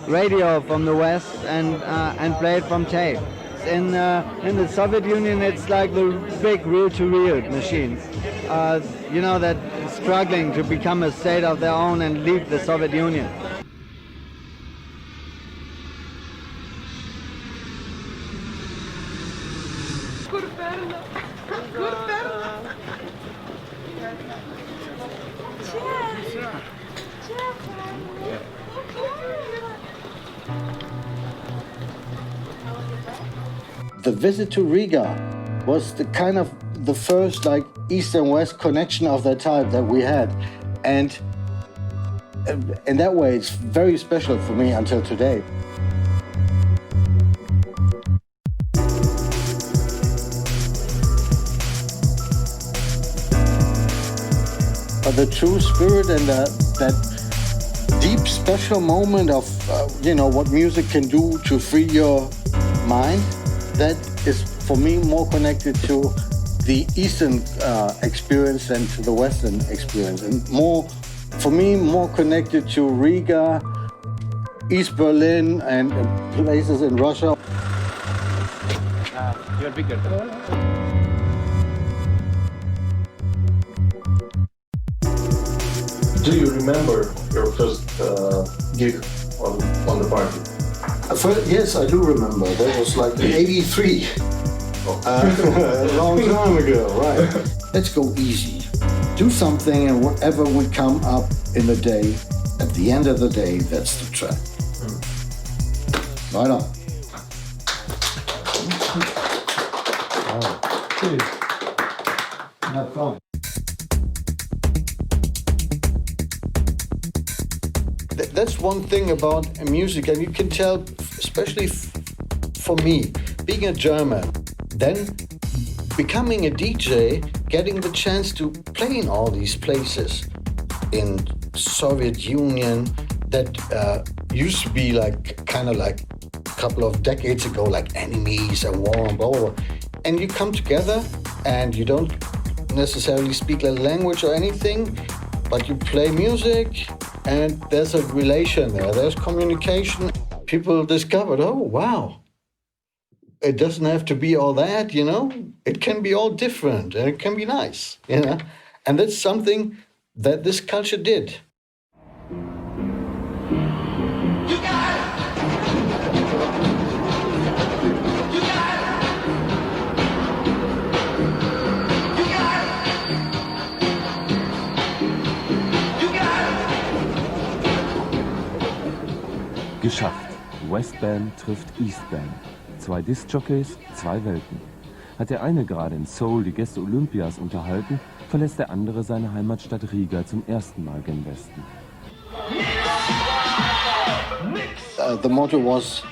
radio from the West and play it from tape. In the Soviet Union, it's like the big reel-to-reel machines. That struggling to become a state of their own and leave the Soviet Union. The visit to Riga was the kind of the first East and West connection of that type that we had. And in that way, it's very special for me until today. But the true spirit and that deep, special moment of, what music can do to free your mind, that is, for me, more connected to the Eastern experience than to the Western experience. And more connected to Riga, East Berlin, and places in Russia. You're bigger. Do you remember your first gig on the party? Yes, I do remember. That was in '83. A long time ago, right. Let's go easy. Do something and whatever would come up in the day, at the end of the day, that's the track. Right on. Not fun. that's one thing about music, and you can tell, especially for me, being a German, then becoming a DJ, getting the chance to play in all these places in Soviet Union that used to be like kind of like a couple of decades ago, like enemies and war and blah, blah, blah. And you come together and you don't necessarily speak a language or anything, but you play music and there's a relation there, there's communication. People discovered, oh, wow. It doesn't have to be all that, you know? It can be all different and it can be nice, you know? And that's something that this culture did. Geschafft. Westbam trifft Eastbam. 2 Disc-Jockeys, 2 Welten. Hat der eine gerade in Seoul die Gäste Olympias unterhalten, verlässt der andere seine Heimatstadt Riga zum ersten Mal gen Westen. The motto was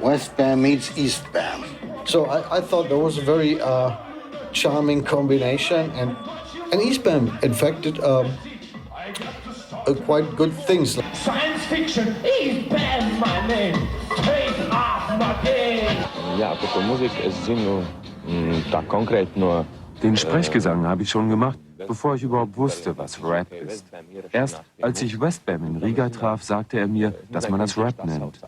Westbam meets Eastbam. So I thought that was a very charming combination, and Eastbam, in fact, did quite good things. Science fiction, Eastbam, my name. Take off my pain. Ja, aber Musik, es zinu tā konkrēti no... Den Sprechgesang habe ich schon gemacht, bevor ich überhaupt wusste, was Rap ist. Erst als ich Westbam in Riga traf, sagte er mir, dass man das Rap nennt.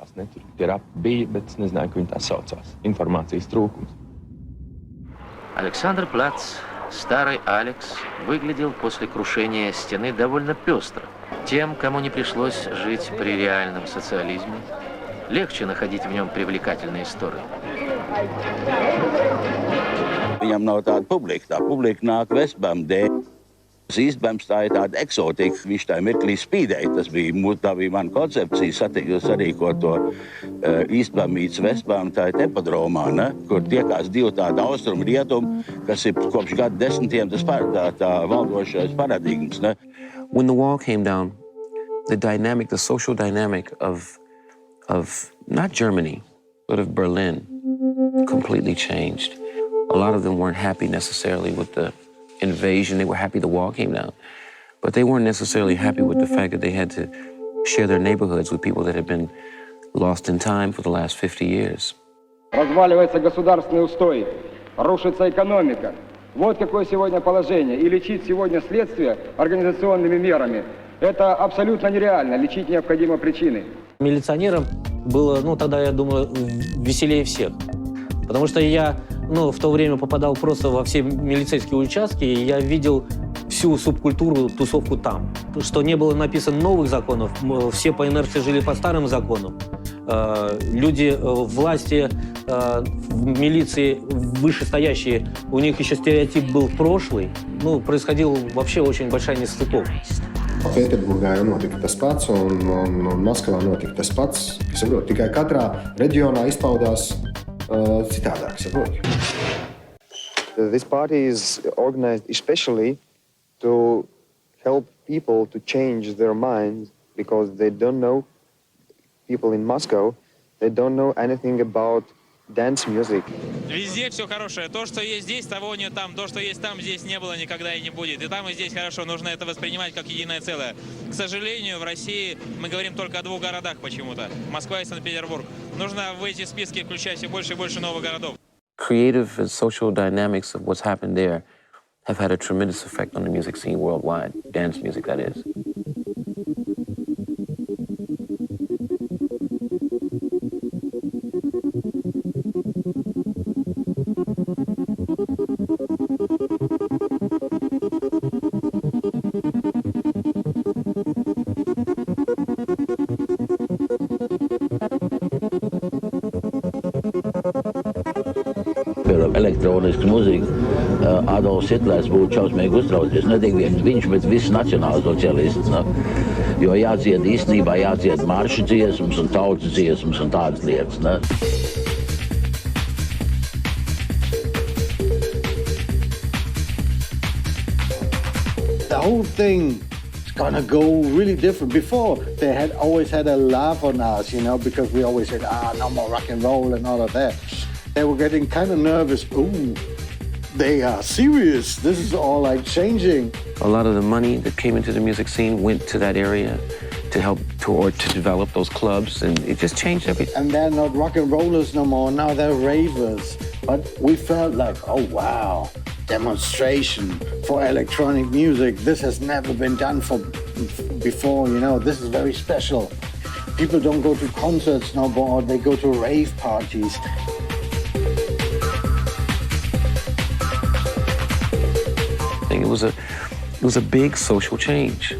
Александр-Плац, старый Алекс, выглядел после крушения стены довольно пестро. Тем, кому не пришлось жить при реальном социализме, легче находить в нем привлекательные стороны. Viņam nav tāda publika. Tā publika nāk Westbam dēļ. Eastbams tā ir tāda eksotika. Viņš tā mirklī spīdēja. Tā bija mana koncepcija sarīkot to Eastbam meets Westbam. Tā ir epodromā, ne? Kur tiekās 2 tādi austrumu rietumi, kas ir kopš gadu desmitiem tas tā valdošais paradigmas, ne? When the wall came down, the social dynamic of not Germany, but of Berlin completely changed. A lot of them weren't happy necessarily with the invasion. They were happy the wall came down. But they weren't necessarily happy with the fact that they had to share their neighborhoods with people that had been lost in time for the last 50 years. Разваливается государственный устой, рушится экономика. Вот какое сегодня положение. И лечить сегодня следствие организационными мерами – это абсолютно нереально. Лечить необходимо причины. Милиционерам было, тогда, я думаю, веселее всех. Потому что я, в то время попадал просто во все милицейские участки, и я видел всю субкультуру, тусовку там. Что не было написано новых законов, все по инерции жили по старым законам. Люди, власти, в милиции вышестоящие, у них еще стереотип был прошлый. Происходила вообще очень большая нестыковка. Pēterburgā jau notika tas pats, un Maskavā notika tas pats. Saprot, tikai katrā reģionā izpaudās citādāk, saprot. This party is organized especially to help people to change their minds because they don't know, people in Moscow, they don't know anything about dance music. Везде все хорошее. То, что есть здесь, того нет там. То, что есть там, здесь не было, никогда и не будет. И там, и здесь хорошо. Нужно это воспринимать как единое целое. К сожалению, в России мы говорим только о 2 городах почему-то. Москва и Санкт-Петербург. Нужно в эти списки включать все больше и больше новых городов. Creative and social dynamics of what's happened there have had a tremendous effect on the music scene worldwide. Dance music, that is. Elektronisku mūziku Adolfs Hitlers būtu šausmīgi uztraucies. Ne tikai viņš, bet viss nacionālsocialists. Jo jādzied īstenībā, jādzied maršu dziesmas un tautas dziesmas un tādas lietas. Ne? The whole thing gonna go really different. Before, they had always had a laugh on us, you know, because we always said, no more rock and roll and all of that. They were getting kind of nervous. Ooh, they are serious. This is all like changing. A lot of the money that came into the music scene went to that area to help to develop those clubs, and it just changed everything. And they're not rock and rollers no more. Now they're ravers. But we felt like, oh wow, demonstration for electronic music. This has never been done before. You know, this is very special. People don't go to concerts no more. They go to rave parties. It was a big social change.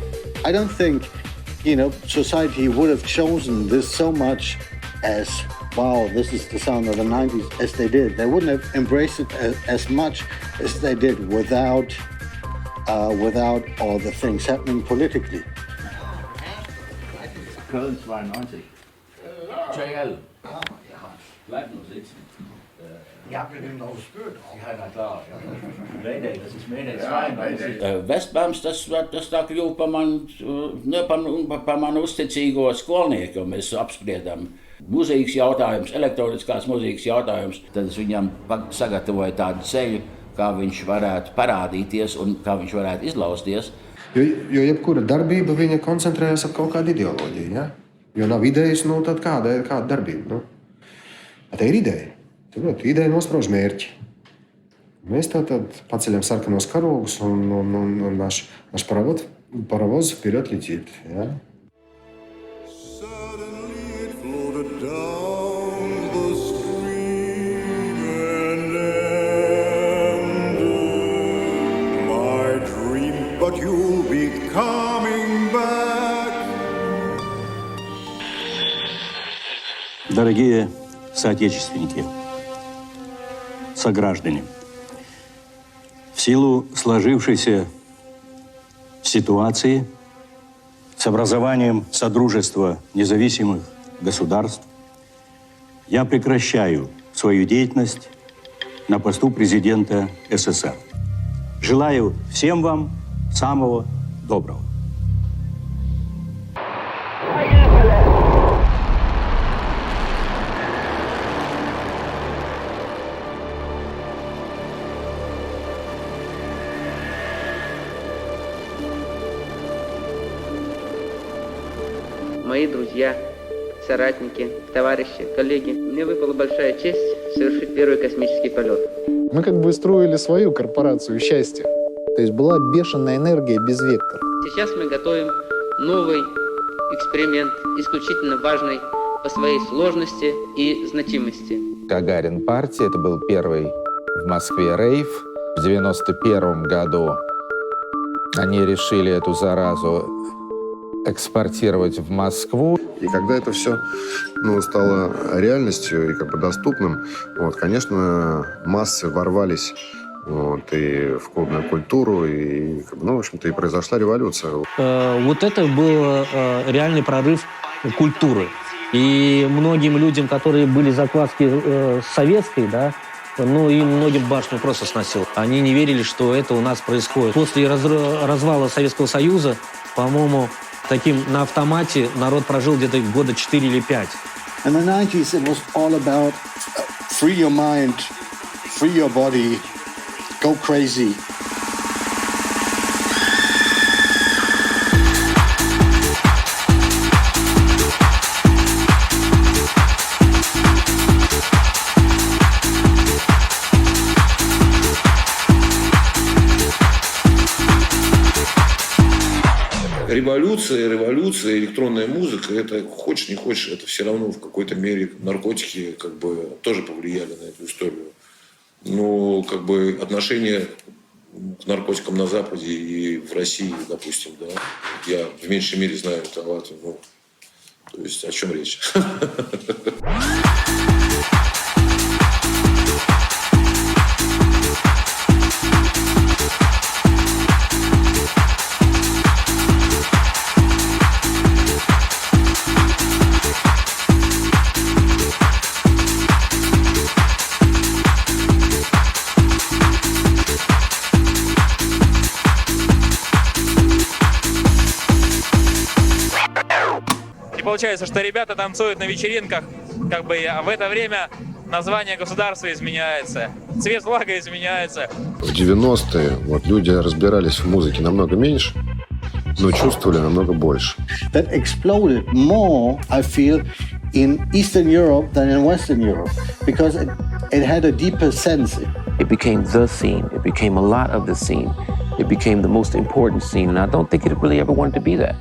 I don't think, you know, society would have chosen this so much as, wow, this is the sound of the 90s, as they did. They wouldn't have embraced it as much as they did without all the things happening politically. Köln 92. JL. Bleib nur sitzen. Ihr habt den noch gespürt? Ja, na klar. Mayday, das ist Mayday 92. Vestbams, tas tā kļuva par manu uzticīgo skolnieku, mēs apspriedam mūzikas jautājums, elektroniskās mūzikas jautājums. Tad es viņam sagatavoju tādu ceļu, kā viņš varētu parādīties un kā viņš varētu izlausties. Jo jebkura darbība viņa koncentrējas ap kaut kādu ideoloģiju, ja? Jo nav idejas, nu tad kāda darbība, nu? Tā ir ideja. Tad ideja nosprauž mērķi. Mēs tātad paceļam sarkanos karogus un наш паровоз вперед летит, ja? But you'll be coming back. Дорогие соотечественники, сограждане, в силу сложившейся ситуации с образованием Содружества независимых государств я прекращаю свою деятельность на посту президента СССР. Желаю всем вам самого доброго. Мои друзья, соратники, товарищи, коллеги, мне выпала большая честь совершить первый космический полет. Мы как бы строили свою корпорацию счастья. То есть была бешеная энергия без вектора. Сейчас мы готовим новый эксперимент, исключительно важный по своей сложности и значимости. Гагарин партия, это был первый в Москве рейв. В 91 году они решили эту заразу экспортировать в Москву. И когда это все стало реальностью и как бы доступным, конечно, массы ворвались и в клубную культуру, и, в общем-то, и произошла революция. Вот это был реальный прорыв культуры. И многим людям, которые были закваски советской, да, и многим башню просто сносил. Они не верили, что это у нас происходит. После развала Советского Союза, по-моему, таким на автомате народ прожил где-то года 4 или 5. In the 90s, it was all about free your mind, free your body, go crazy. Революция, электронная музыка, это хочешь не хочешь, это все равно в какой-то мере наркотики тоже повлияли на эту историю. Но отношение к наркотикам на Западе и в России, допустим, да, я в меньшей мере знаю это, то есть о чем речь? получается, что ребята танцуют на вечеринках, как бы, а в это время название государства изменяется, цвет флага изменяется. В 90-е вот, люди разбирались в музыке намного меньше, но чувствовали намного больше. That exploded more, I feel, in Eastern Europe than in Western Europe, because it had a deeper sense. It became the scene. It became a lot of the scene. It became the most important scene, and I don't think it really ever wanted to be that.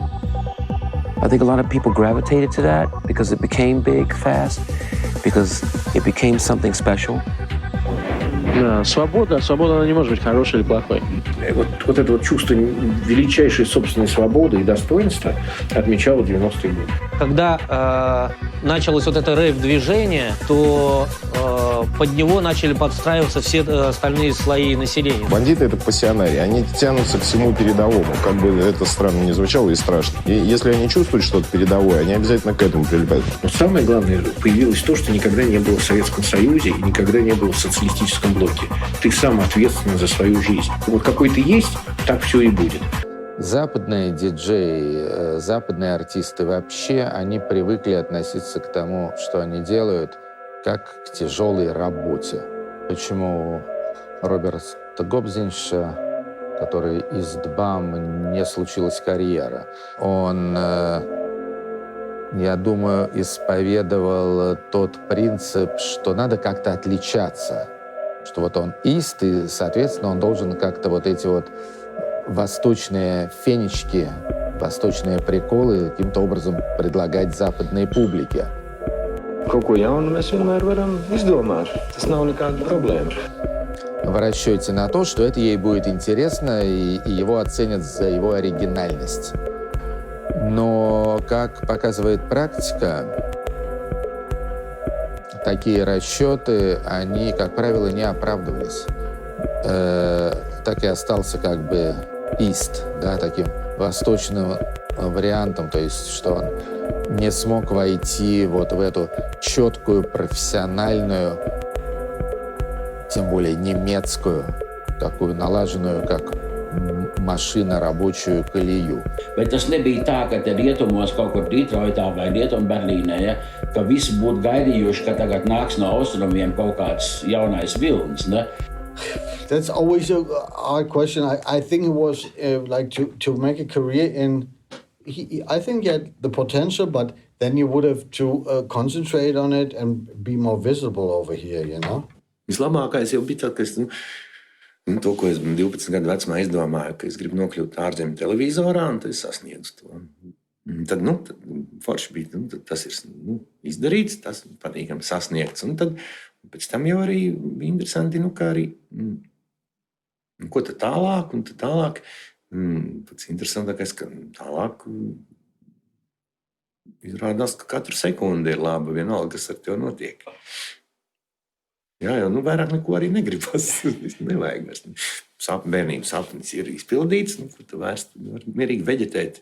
I think a lot of people gravitated to that because it became big fast, because it became something special. Да, свобода она не может быть хорошей или плохой. Вот это вот чувство величайшей собственной свободы и достоинства отмечало 90-е годы. Когда началось вот это рейв-движение, то под него начали подстраиваться все остальные слои населения. Бандиты — это пассионарии, они тянутся к всему передовому, как бы это странно не звучало и страшно. И если они чувствуют что-то передовое, они обязательно к этому прилипают. Но самое главное, появилось то, что никогда не было в Советском Союзе и никогда не было в социалистическом блоке. Ты сам ответственен за свою жизнь. Вот какой ты есть, так все и будет. Западные диджеи, западные артисты вообще, они привыкли относиться к тому, что они делают, как к тяжелой работе. Почему Роберта Гобзинса, который из ДБАМ, не случилась карьера? Он, я думаю, исповедовал тот принцип, что надо как-то отличаться. Что вот он ист, и, соответственно, он должен как-то вот эти вот восточные фенечки, восточные приколы каким-то образом предлагать западной публике. Kaut ko jaunu mēs vienmēr varam izdomāt. Tas nav nekāda problēma. В расчете на то, что это ей будет интересно, и его оценят за его оригинальность. Но, как показывает практика, такие расчеты, они, как правило, не оправдывались. Так и остался как бы ист, да, таким восточным вариантом, то есть что он не смог войти вот в эту четкую, профессиональную, тем более немецкую, такую налаженную, как машина, рабочую колею. Vai tas nebija tā, ka te rietumos kaut kur Detroitā vai Rietumberlīnē, ja, ka visi būtu gaidījuši, ka tagad nāks no austrumiem kaut kāds jaunais vilnis, ne? That's always a hard question. I think it was like to make a career in. I think he had the potential, but then you would have to concentrate on it and be more visible over here, you know? Vislabākais jau bija tad, ka es, to, ko es 12 gadu vecumā izdomāju, ka es gribu nokļūt ārzemju televizorā, un tad es sasniedzu to. Tad, tad forši bija, tad tas ir izdarīts, tas patīkami sasniegts. Un tad pēc tam jau arī bija interesanti, kā arī, ko tad tālāk, un tad tālāk. Pats interesantākais, ka tālāk izrādās, ka katru sekundi ir laba, vienalga, kas ar tev notiek. Jā, jau vairāk neko arī negribas. Nevajag vairs. Bērnības sapnis ir izpildīts, kur tu vairs var mierīgi veģetēt.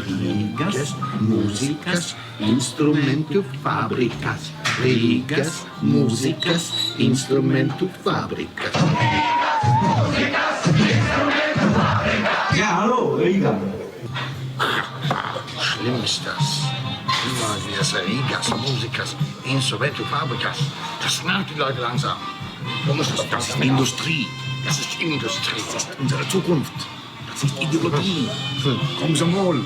Rīgas mūzikas instrumentu fabrikas. Rīgas mūzikas instrumentu fabrikas. Ja, hallo, Riga. Schlimm ist das. Immer diese Rīgas mūzikas instrumentu fabrikas. Das nervt die Leute langsam. Das ist Industrie. Das ist Industrie. Das ist unsere Zukunft. Das ist Ideologie. Komsomol.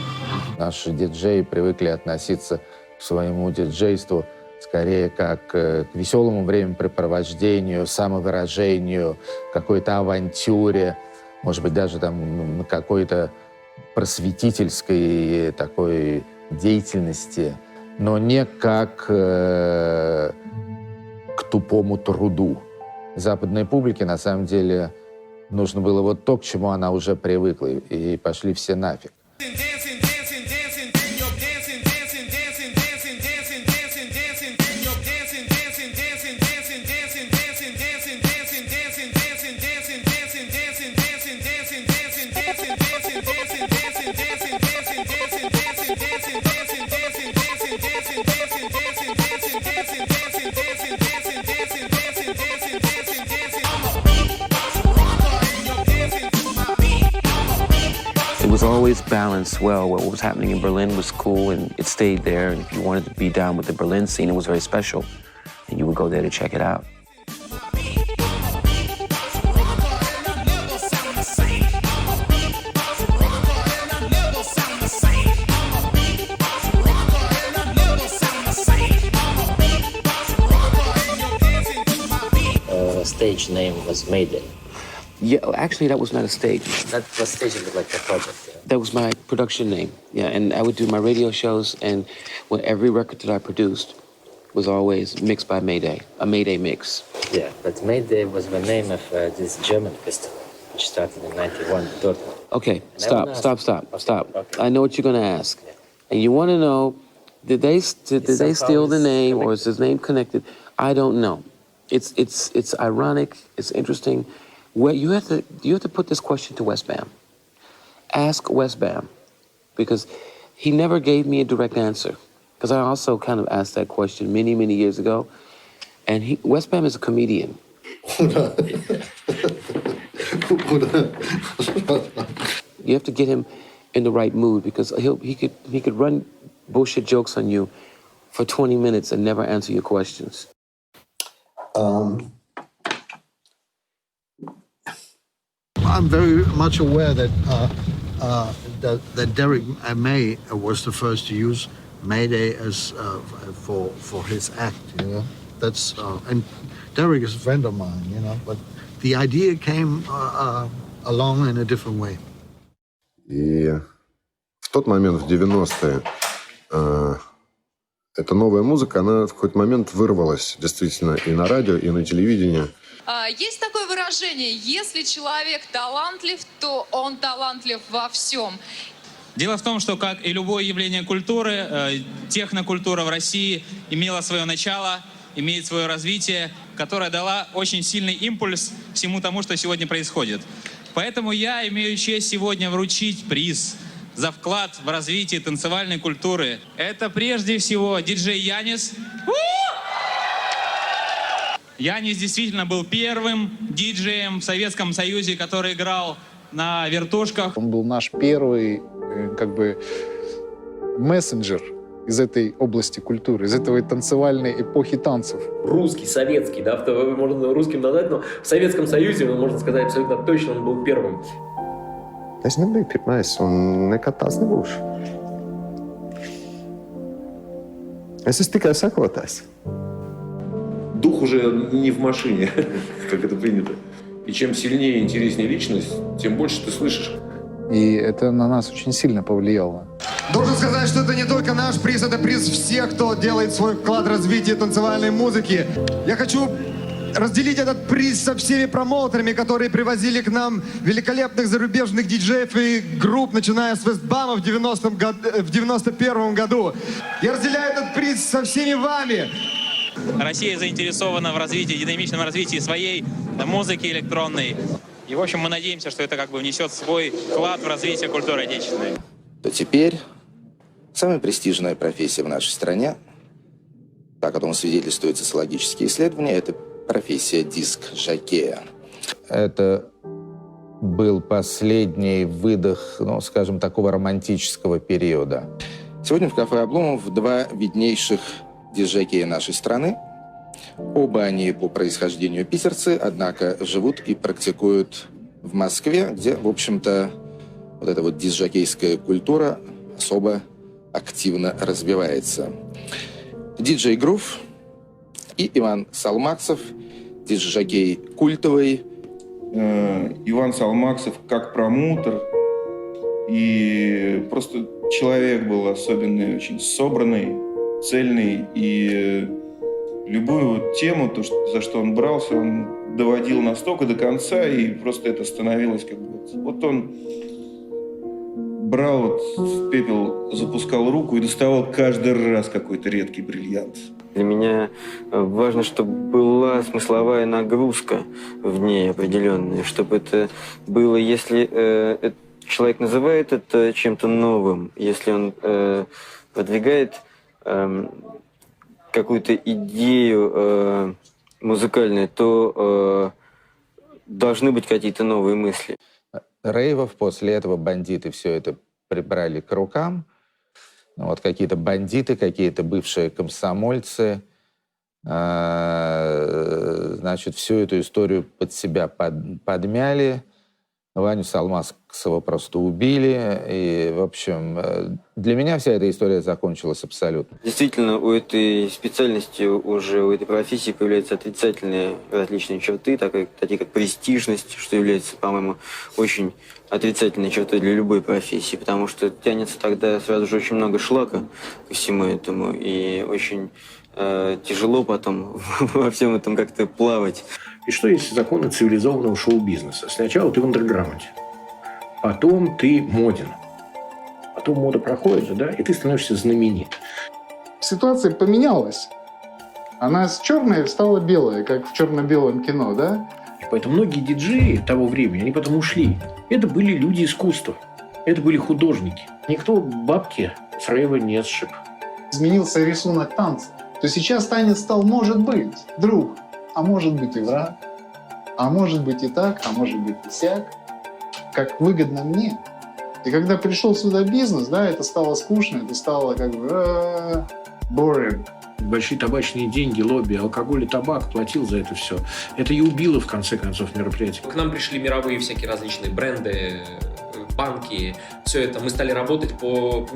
Наши диджеи привыкли относиться к своему диджейству скорее как к веселому времяпрепровождению, самовыражению, какой-то авантюре, может быть, даже там какой-то просветительской такой деятельности, но не как к тупому труду. Западной публике, на самом деле, нужно было вот то, к чему она уже привыкла, и пошли все нафиг. was always balanced well. What was happening in Berlin was cool, and it stayed there. And if you wanted to be down with the Berlin scene, it was very special, and you would go there to check it out. Stage name was Mayday. Yeah, actually, that was not a stage. That was staging like a project. Yeah. That was my production name. Yeah, and I would do my radio shows, and every record that I produced was always mixed by Mayday, a Mayday mix. Yeah, but Mayday was the name of this German festival, which started in '91 in Dortmund. Okay, stop. Okay. I know what you're going to ask. Yeah. And you want to know, did they steal the name, or is his name connected? I don't know. It's ironic. It's interesting. Where you have to put this question to Wes Bam. Ask Wes Bam, because he never gave me a direct answer. Because I also kind of asked that question many, many years ago, and Wes Bam is a comedian. You have to get him in the right mood, because he could run bullshit jokes on you for 20 minutes and never answer your questions. I'm very much aware that that Derrik Mэй was the first to use Mayday as for his act. You know, that's and Derick is a friend of mine. You know, but the idea came along in a different way. И в тот момент, в 90-е, эта новая музыка, она в какой-то момент вырвалась действительно и на радио, и на телевидении. Есть такое выражение: если человек талантлив, то он талантлив во всем. Дело в том, что, как и любое явление культуры, технокультура в России имела свое начало, имеет свое развитие, которое дало очень сильный импульс всему тому, что сегодня происходит. Поэтому я имею честь сегодня вручить приз за вклад в развитие танцевальной культуры. Это прежде всего диджей Янис. Янис действительно был первым диджеем в Советском Союзе, который играл на вертушках. Он был наш первый, как бы, мессенджер из этой области культуры, из этой танцевальной эпохи танцев. Русский, советский, да, можно русским назвать, но в Советском Союзе, можно сказать абсолютно точно, он был первым. Es nebiju pirmais un nekad tās nebūšu. Es esmu tikai sekotājs. Дух уже не в машине, как это принято. И чем сильнее и интереснее личность, тем больше ты слышишь. И это на нас очень сильно повлияло. Должен сказать, что это не только наш приз, это приз всех, кто делает свой вклад в развитие танцевальной музыки. Я хочу разделить этот приз со всеми промоутерами, которые привозили к нам великолепных зарубежных диджеев и групп, начиная с Вестбама в 91 году. Я разделяю этот приз со всеми вами. Россия заинтересована в развитии, динамичном развитии своей музыки электронной. И, в общем, мы надеемся, что это как бы внесет свой вклад в развитие культуры отечественной. То теперь самая престижная профессия в нашей стране, так о том свидетельствуют социологические исследования, это профессия диск-жокея. Это был последний выдох, ну, скажем, такого романтического периода. Сегодня в кафе «Обломов» два виднейших диск-жокея нашей страны. Оба они по происхождению питерцы, однако живут и практикуют в Москве, где, в общем-то, вот эта вот диск-жокейская культура особо активно развивается. Диджей Грув и Иван Салмаксов, диск-жокей культовый. Иван Салмаксов как промоутер и просто человек был особенный, очень собранный, цельный, и любую вот тему, то, за что он брался, он доводил настолько до конца, и просто это становилось как бы... Вот он брал вот в пепел, запускал руку и доставал каждый раз какой-то редкий бриллиант. Для меня важно, чтобы была смысловая нагрузка в ней определенная, чтобы это было, если человек называет это чем-то новым, если он продвигает какую-то идею музыкальную, то должны быть какие-то новые мысли. рейвов. После этого бандиты все это прибрали к рукам. Вот какие-то бандиты, какие-то бывшие комсомольцы, значит, всю эту историю под себя подмяли. Ваню Салмасова просто убили. И, в общем, для меня вся эта история закончилась абсолютно. Действительно, у этой специальности, уже у этой профессии появляются отрицательные различные черты, такие как престижность, что является, по-моему, очень отрицательной чертой для любой профессии, потому что тянется тогда сразу же очень много шлака ко всему этому, и очень тяжело потом во всем этом как-то плавать. И что есть законы цивилизованного шоу-бизнеса? Сначала ты в андерграунде, потом ты моден, потом мода проходит, да, и ты становишься знаменит. Ситуация поменялась. Она с черной стала белой, как в черно-белом кино, да? И поэтому многие диджеи того времени, они потом ушли. Это были люди искусства, это были художники. Никто бабки с рейва не сшиб. Изменился рисунок танца. То сейчас танец стал, может быть, друг, а может быть и враг, а может быть и так, а может быть и сяк, как выгодно мне. И когда пришел сюда бизнес, да, это стало скучно, это стало как бы boring. Большие табачные деньги, лобби, алкоголь и табак платил за это все. Это и убило, в конце концов, мероприятие. К нам пришли мировые всякие различные бренды, банки, все это. Мы стали работать по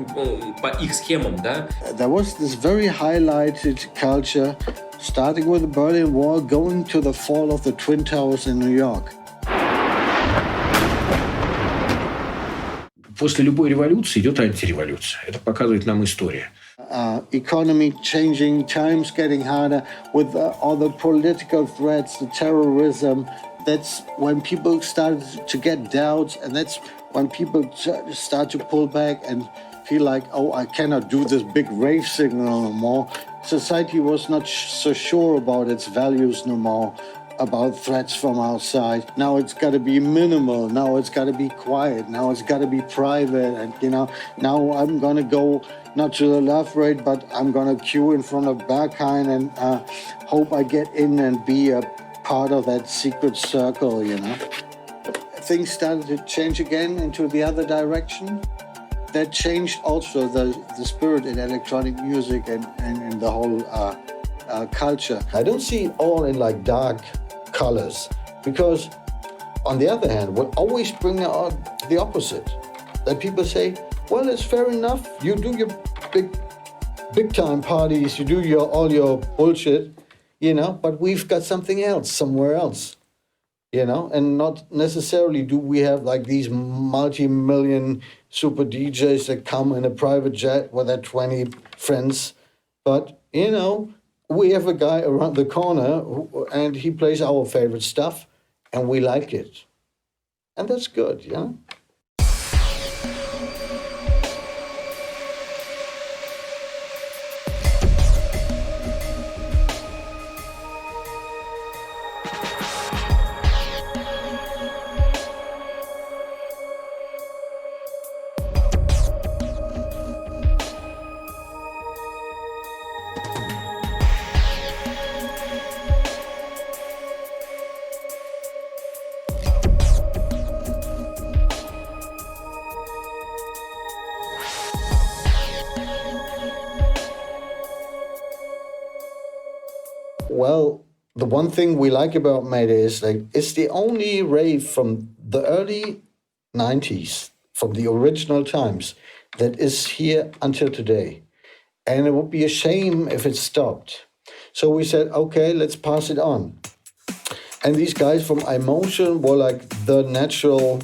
их схемам, да. There was this very highlighted culture, starting with the Berlin Wall, going to the fall of the Twin Towers in New York. После любой революции идет антиреволюция. Это показывает нам история. Economy changing, times getting harder, with all the political threats, the terrorism. That's when people started to get doubts, and that's when people start to pull back and feel like, oh, I cannot do this big rave signal no more. Society was not so sure about its values no more, about threats from outside. Now it's got to be minimal. Now it's got to be quiet. Now it's got to be private. And, you know, now I'm going to go not to the love rate, but I'm going to queue in front of Berghain and hope I get in and be a part of that secret circle, you know. Things started to change again into the other direction. That changed also the spirit in electronic music and in the whole culture. I don't see it all in like dark colors, because on the other hand, we'll always bring out the opposite. That people say, well, it's fair enough. You do your big time parties, you do all your bullshit, you know, but we've got something else somewhere else, you know, and not necessarily do we have like these multi-million super DJs that come in a private jet with their 20 friends, but, you know, we have a guy around the corner and he plays our favorite stuff and we like it. And that's good, you know? Well, the one thing we like about Mayday is like it's the only rave from the early 90s, from the original times, that is here until today. And it would be a shame if it stopped. So we said, okay, let's pass it on. And these guys from iMotion were like the natural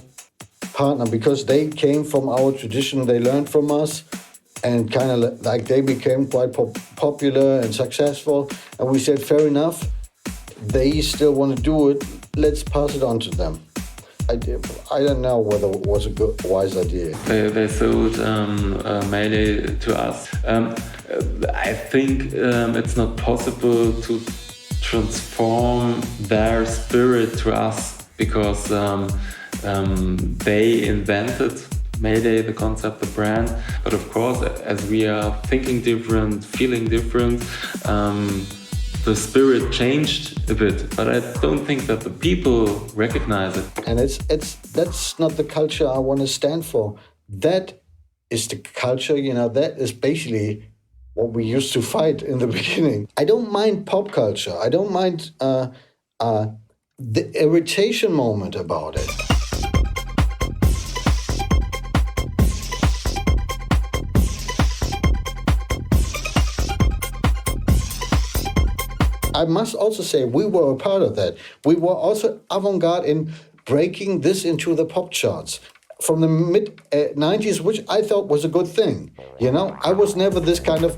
partner because they came from our tradition, they learned from us. And kind of like they became quite popular and successful. And we said, fair enough, they still want to do it. Let's pass it on to them. I don't know whether it was a good, wise idea. They sold Mayday to us. I think it's not possible to transform their spirit to us because they invented Mayday, the concept, the brand. But of course, as we are thinking different, feeling different, The spirit changed a bit, but I don't think that the people recognize it. And that's not the culture I want to stand for. That is the culture, that is basically what we used to fight in the beginning. I don't mind pop culture. I don't mind the irritation moment about it. I must also say we were a part of that. We were also avant-garde in breaking this into the pop charts from the mid-90s, which I thought was a good thing. I was never this kind of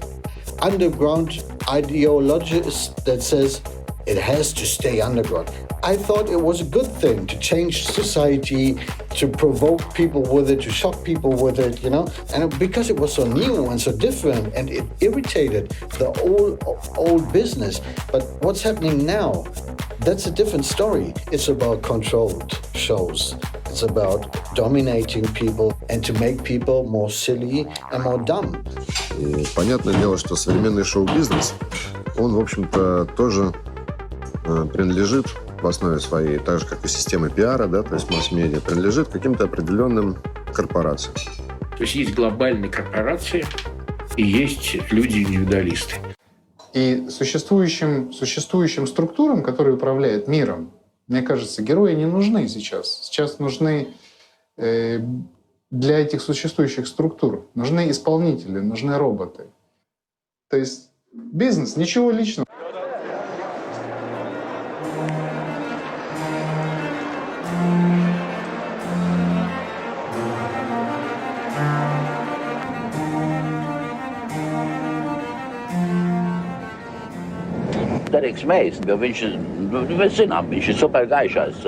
underground ideologist that says it has to stay underground. I thought it was a good thing to change society, to provoke people with it, to shock people with it, And because it was so new and so different, and it irritated the old business. But what's happening now, that's a different story. It's about controlled shows. It's about dominating people and to make people more silly and more dumb. И понятное дело, что современный шоу-бизнес, он, в общем-то, тоже принадлежит в основе своей, так же, как и система пиара, то есть масс-медиа, принадлежит каким-то определенным корпорациям. То есть есть глобальные корпорации и есть люди-индивидуалисты. И существующим структурам, которые управляют миром, мне кажется, герои не нужны сейчас. Сейчас нужны для этих существующих структур нужны исполнители, нужны роботы. То есть бизнес, ничего личного. Deriks Mэй, mēs zinām, viņš ir super gaišais,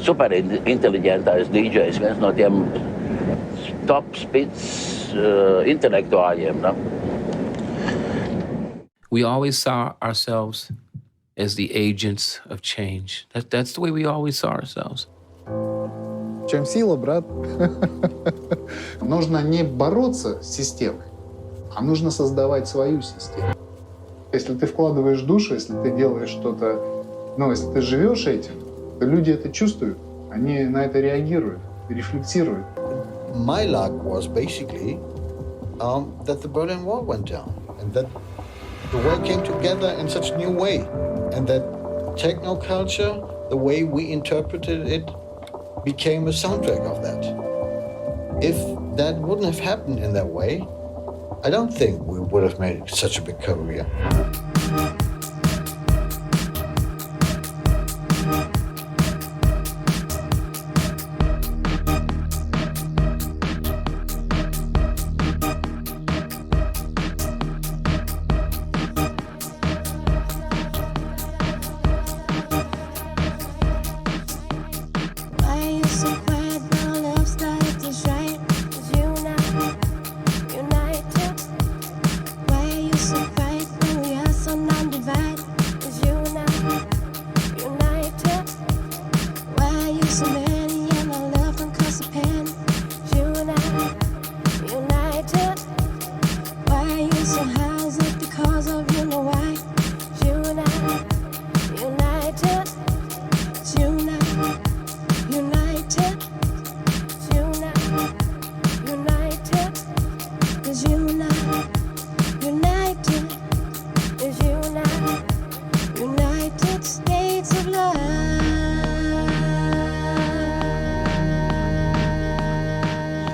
super inteliģentais DJs, viens no tiem top spits intelektuāļiem. We always saw ourselves as the agents of change. That's the way we always saw ourselves. Чем сила, брат? Нужно не бороться с системой, а нужно создавать свою систему. Если ты вкладываешь душу, если ты делаешь что-то, если ты живешь этим, то люди это чувствуют, они на это реагируют, рефлексируют. My luck was basically that the Berlin Wall went down and that the world came together in such a new way and that techno culture, the way we interpreted it, became a soundtrack of that. If that wouldn't have happened in that way, I don't think we would have made such a big career.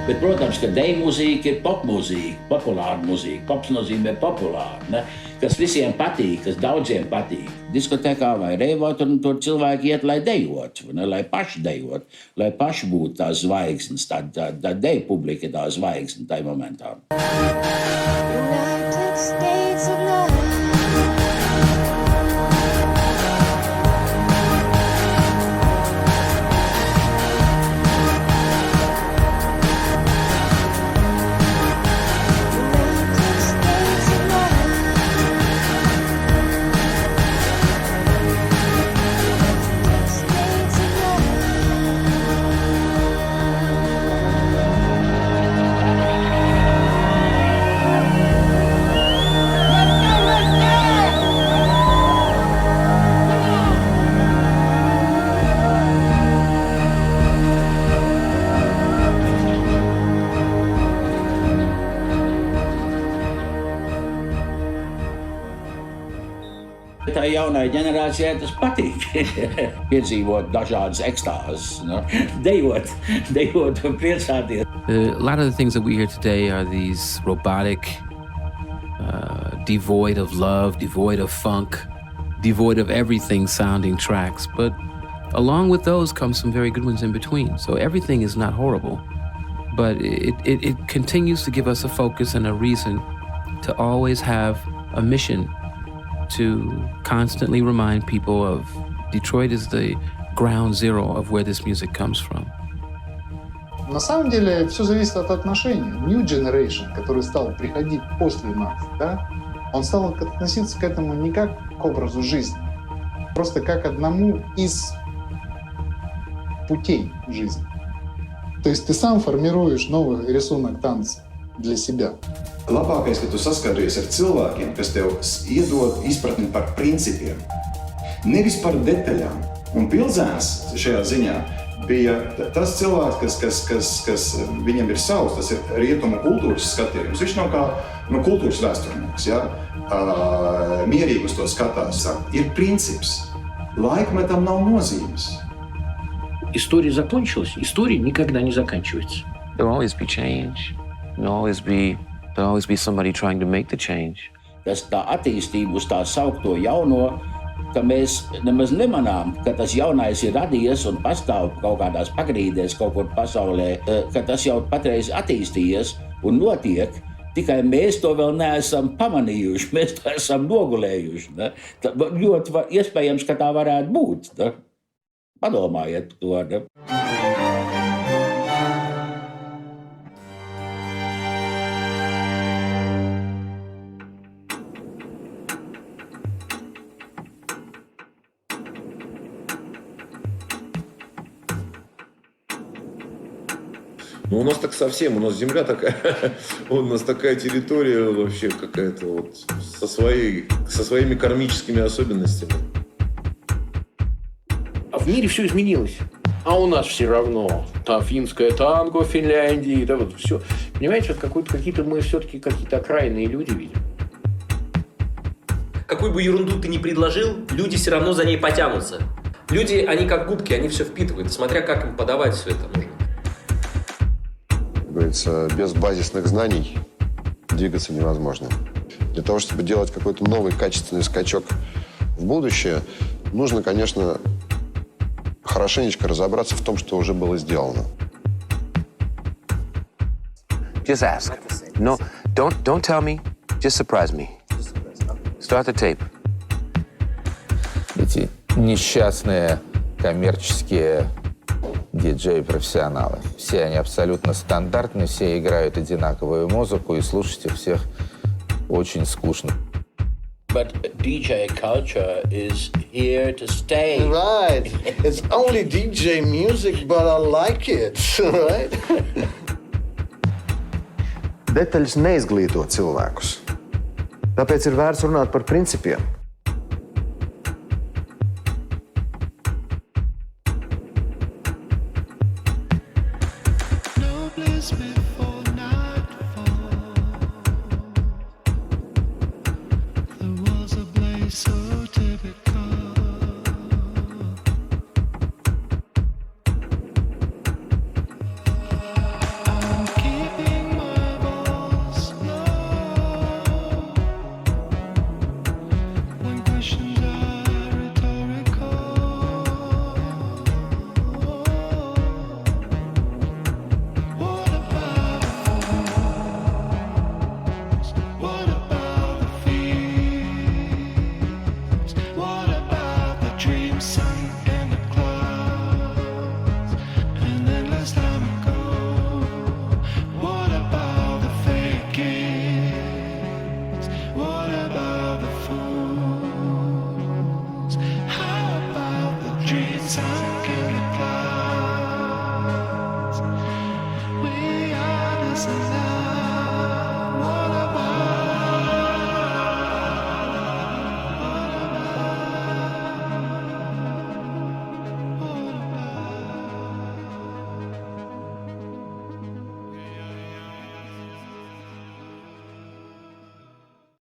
Bet, protams, ka deju mūzika ir popmūzika, populāra mūzika. Pops nozīmē populāra, ne? Kas visiem patīk, kas daudziem patīk. Diskotekā vai reivot, un tur cilvēki iet, lai dejot, ne? Lai paši dejot, lai paši būtu tās zvaigznes, tā deju publika ir tā zvaigzne tajā momentā. United States of Love. tā jaunai ģenerācijai tas patīk. Piedzīvot dažādas ekstāzes, dejot un priecāties. A lot of the things that we hear today are these robotic, devoid of love, devoid of funk, devoid of everything sounding tracks. But along with those come some very good ones in between. So everything is not horrible, but it continues to give us a focus and a reason to always have a mission to constantly remind people of Detroit is the ground zero of where this music comes from. На самом деле все зависит от отношений. New Generation, который стал приходить после нас, да, он стал относиться к этому не как к образу жизни, просто как одному из путей жизни. То есть ты сам формируешь новый рисунок танца для себя. Labākais, ka tu saskaries ar cilvēkiem, kas tev iedod izpratni par principiem, nevis par detaļām. Un Bilzens šajā ziņā bija tas cilvēks, kas viņam ir savs, tas ir rietumu kultūras skatījums. Viņš nav kā kultūras vēsturnieks, ja? Mierīgi uz to skatās. Ir princips. Laikmetam nav nozīmes. История закончилась, история никогда не заканчивается. There will always be change. There'll always be somebody trying to make the change. Tas tā attīstība uz tā saukto jauno, ka mēs nemaz nemanām, ka tas jaunais ir radies un pastāv kaut kādās pagrīdēs kaut kur pasaulē, ka tas jau patreiz attīstījies un notiek, tikai mēs to vēl neesam pamanījuši, mēs to esam nogulējuši. Ne? Ļoti iespējams, ka tā varētu būt. Ne? Padomājiet to. Ne? Ну, у нас так совсем, у нас земля такая, у нас такая территория вообще какая-то вот со своими кармическими особенностями. А в мире все изменилось. А у нас все равно. Та финская танго в Финляндии, да вот все. Понимаете, вот какие-то мы все-таки какие-то окраинные люди видим. Какую бы ерунду ты ни предложил, люди все равно за ней потянутся. Люди, они как губки, они все впитывают, смотря как им подавать все это нужно. Говорится, без базисных знаний двигаться невозможно. Для того, чтобы делать какой-то новый качественный скачок в будущее, нужно, конечно, хорошенечко разобраться в том, что уже было сделано. Just ask. No, don't tell me. Just surprise me. Start the tape. Эти несчастные коммерческие диджеи-профессионалы. Все они абсолютно стандартные, все играют одинаковую музыку, и слушать их всех очень скучно. But DJ culture is here to stay. Right. It's only DJ music, but I like it. Right? Detaļas neizglīto cilvēkus. Tāpēc ir vērts runāt par principiem.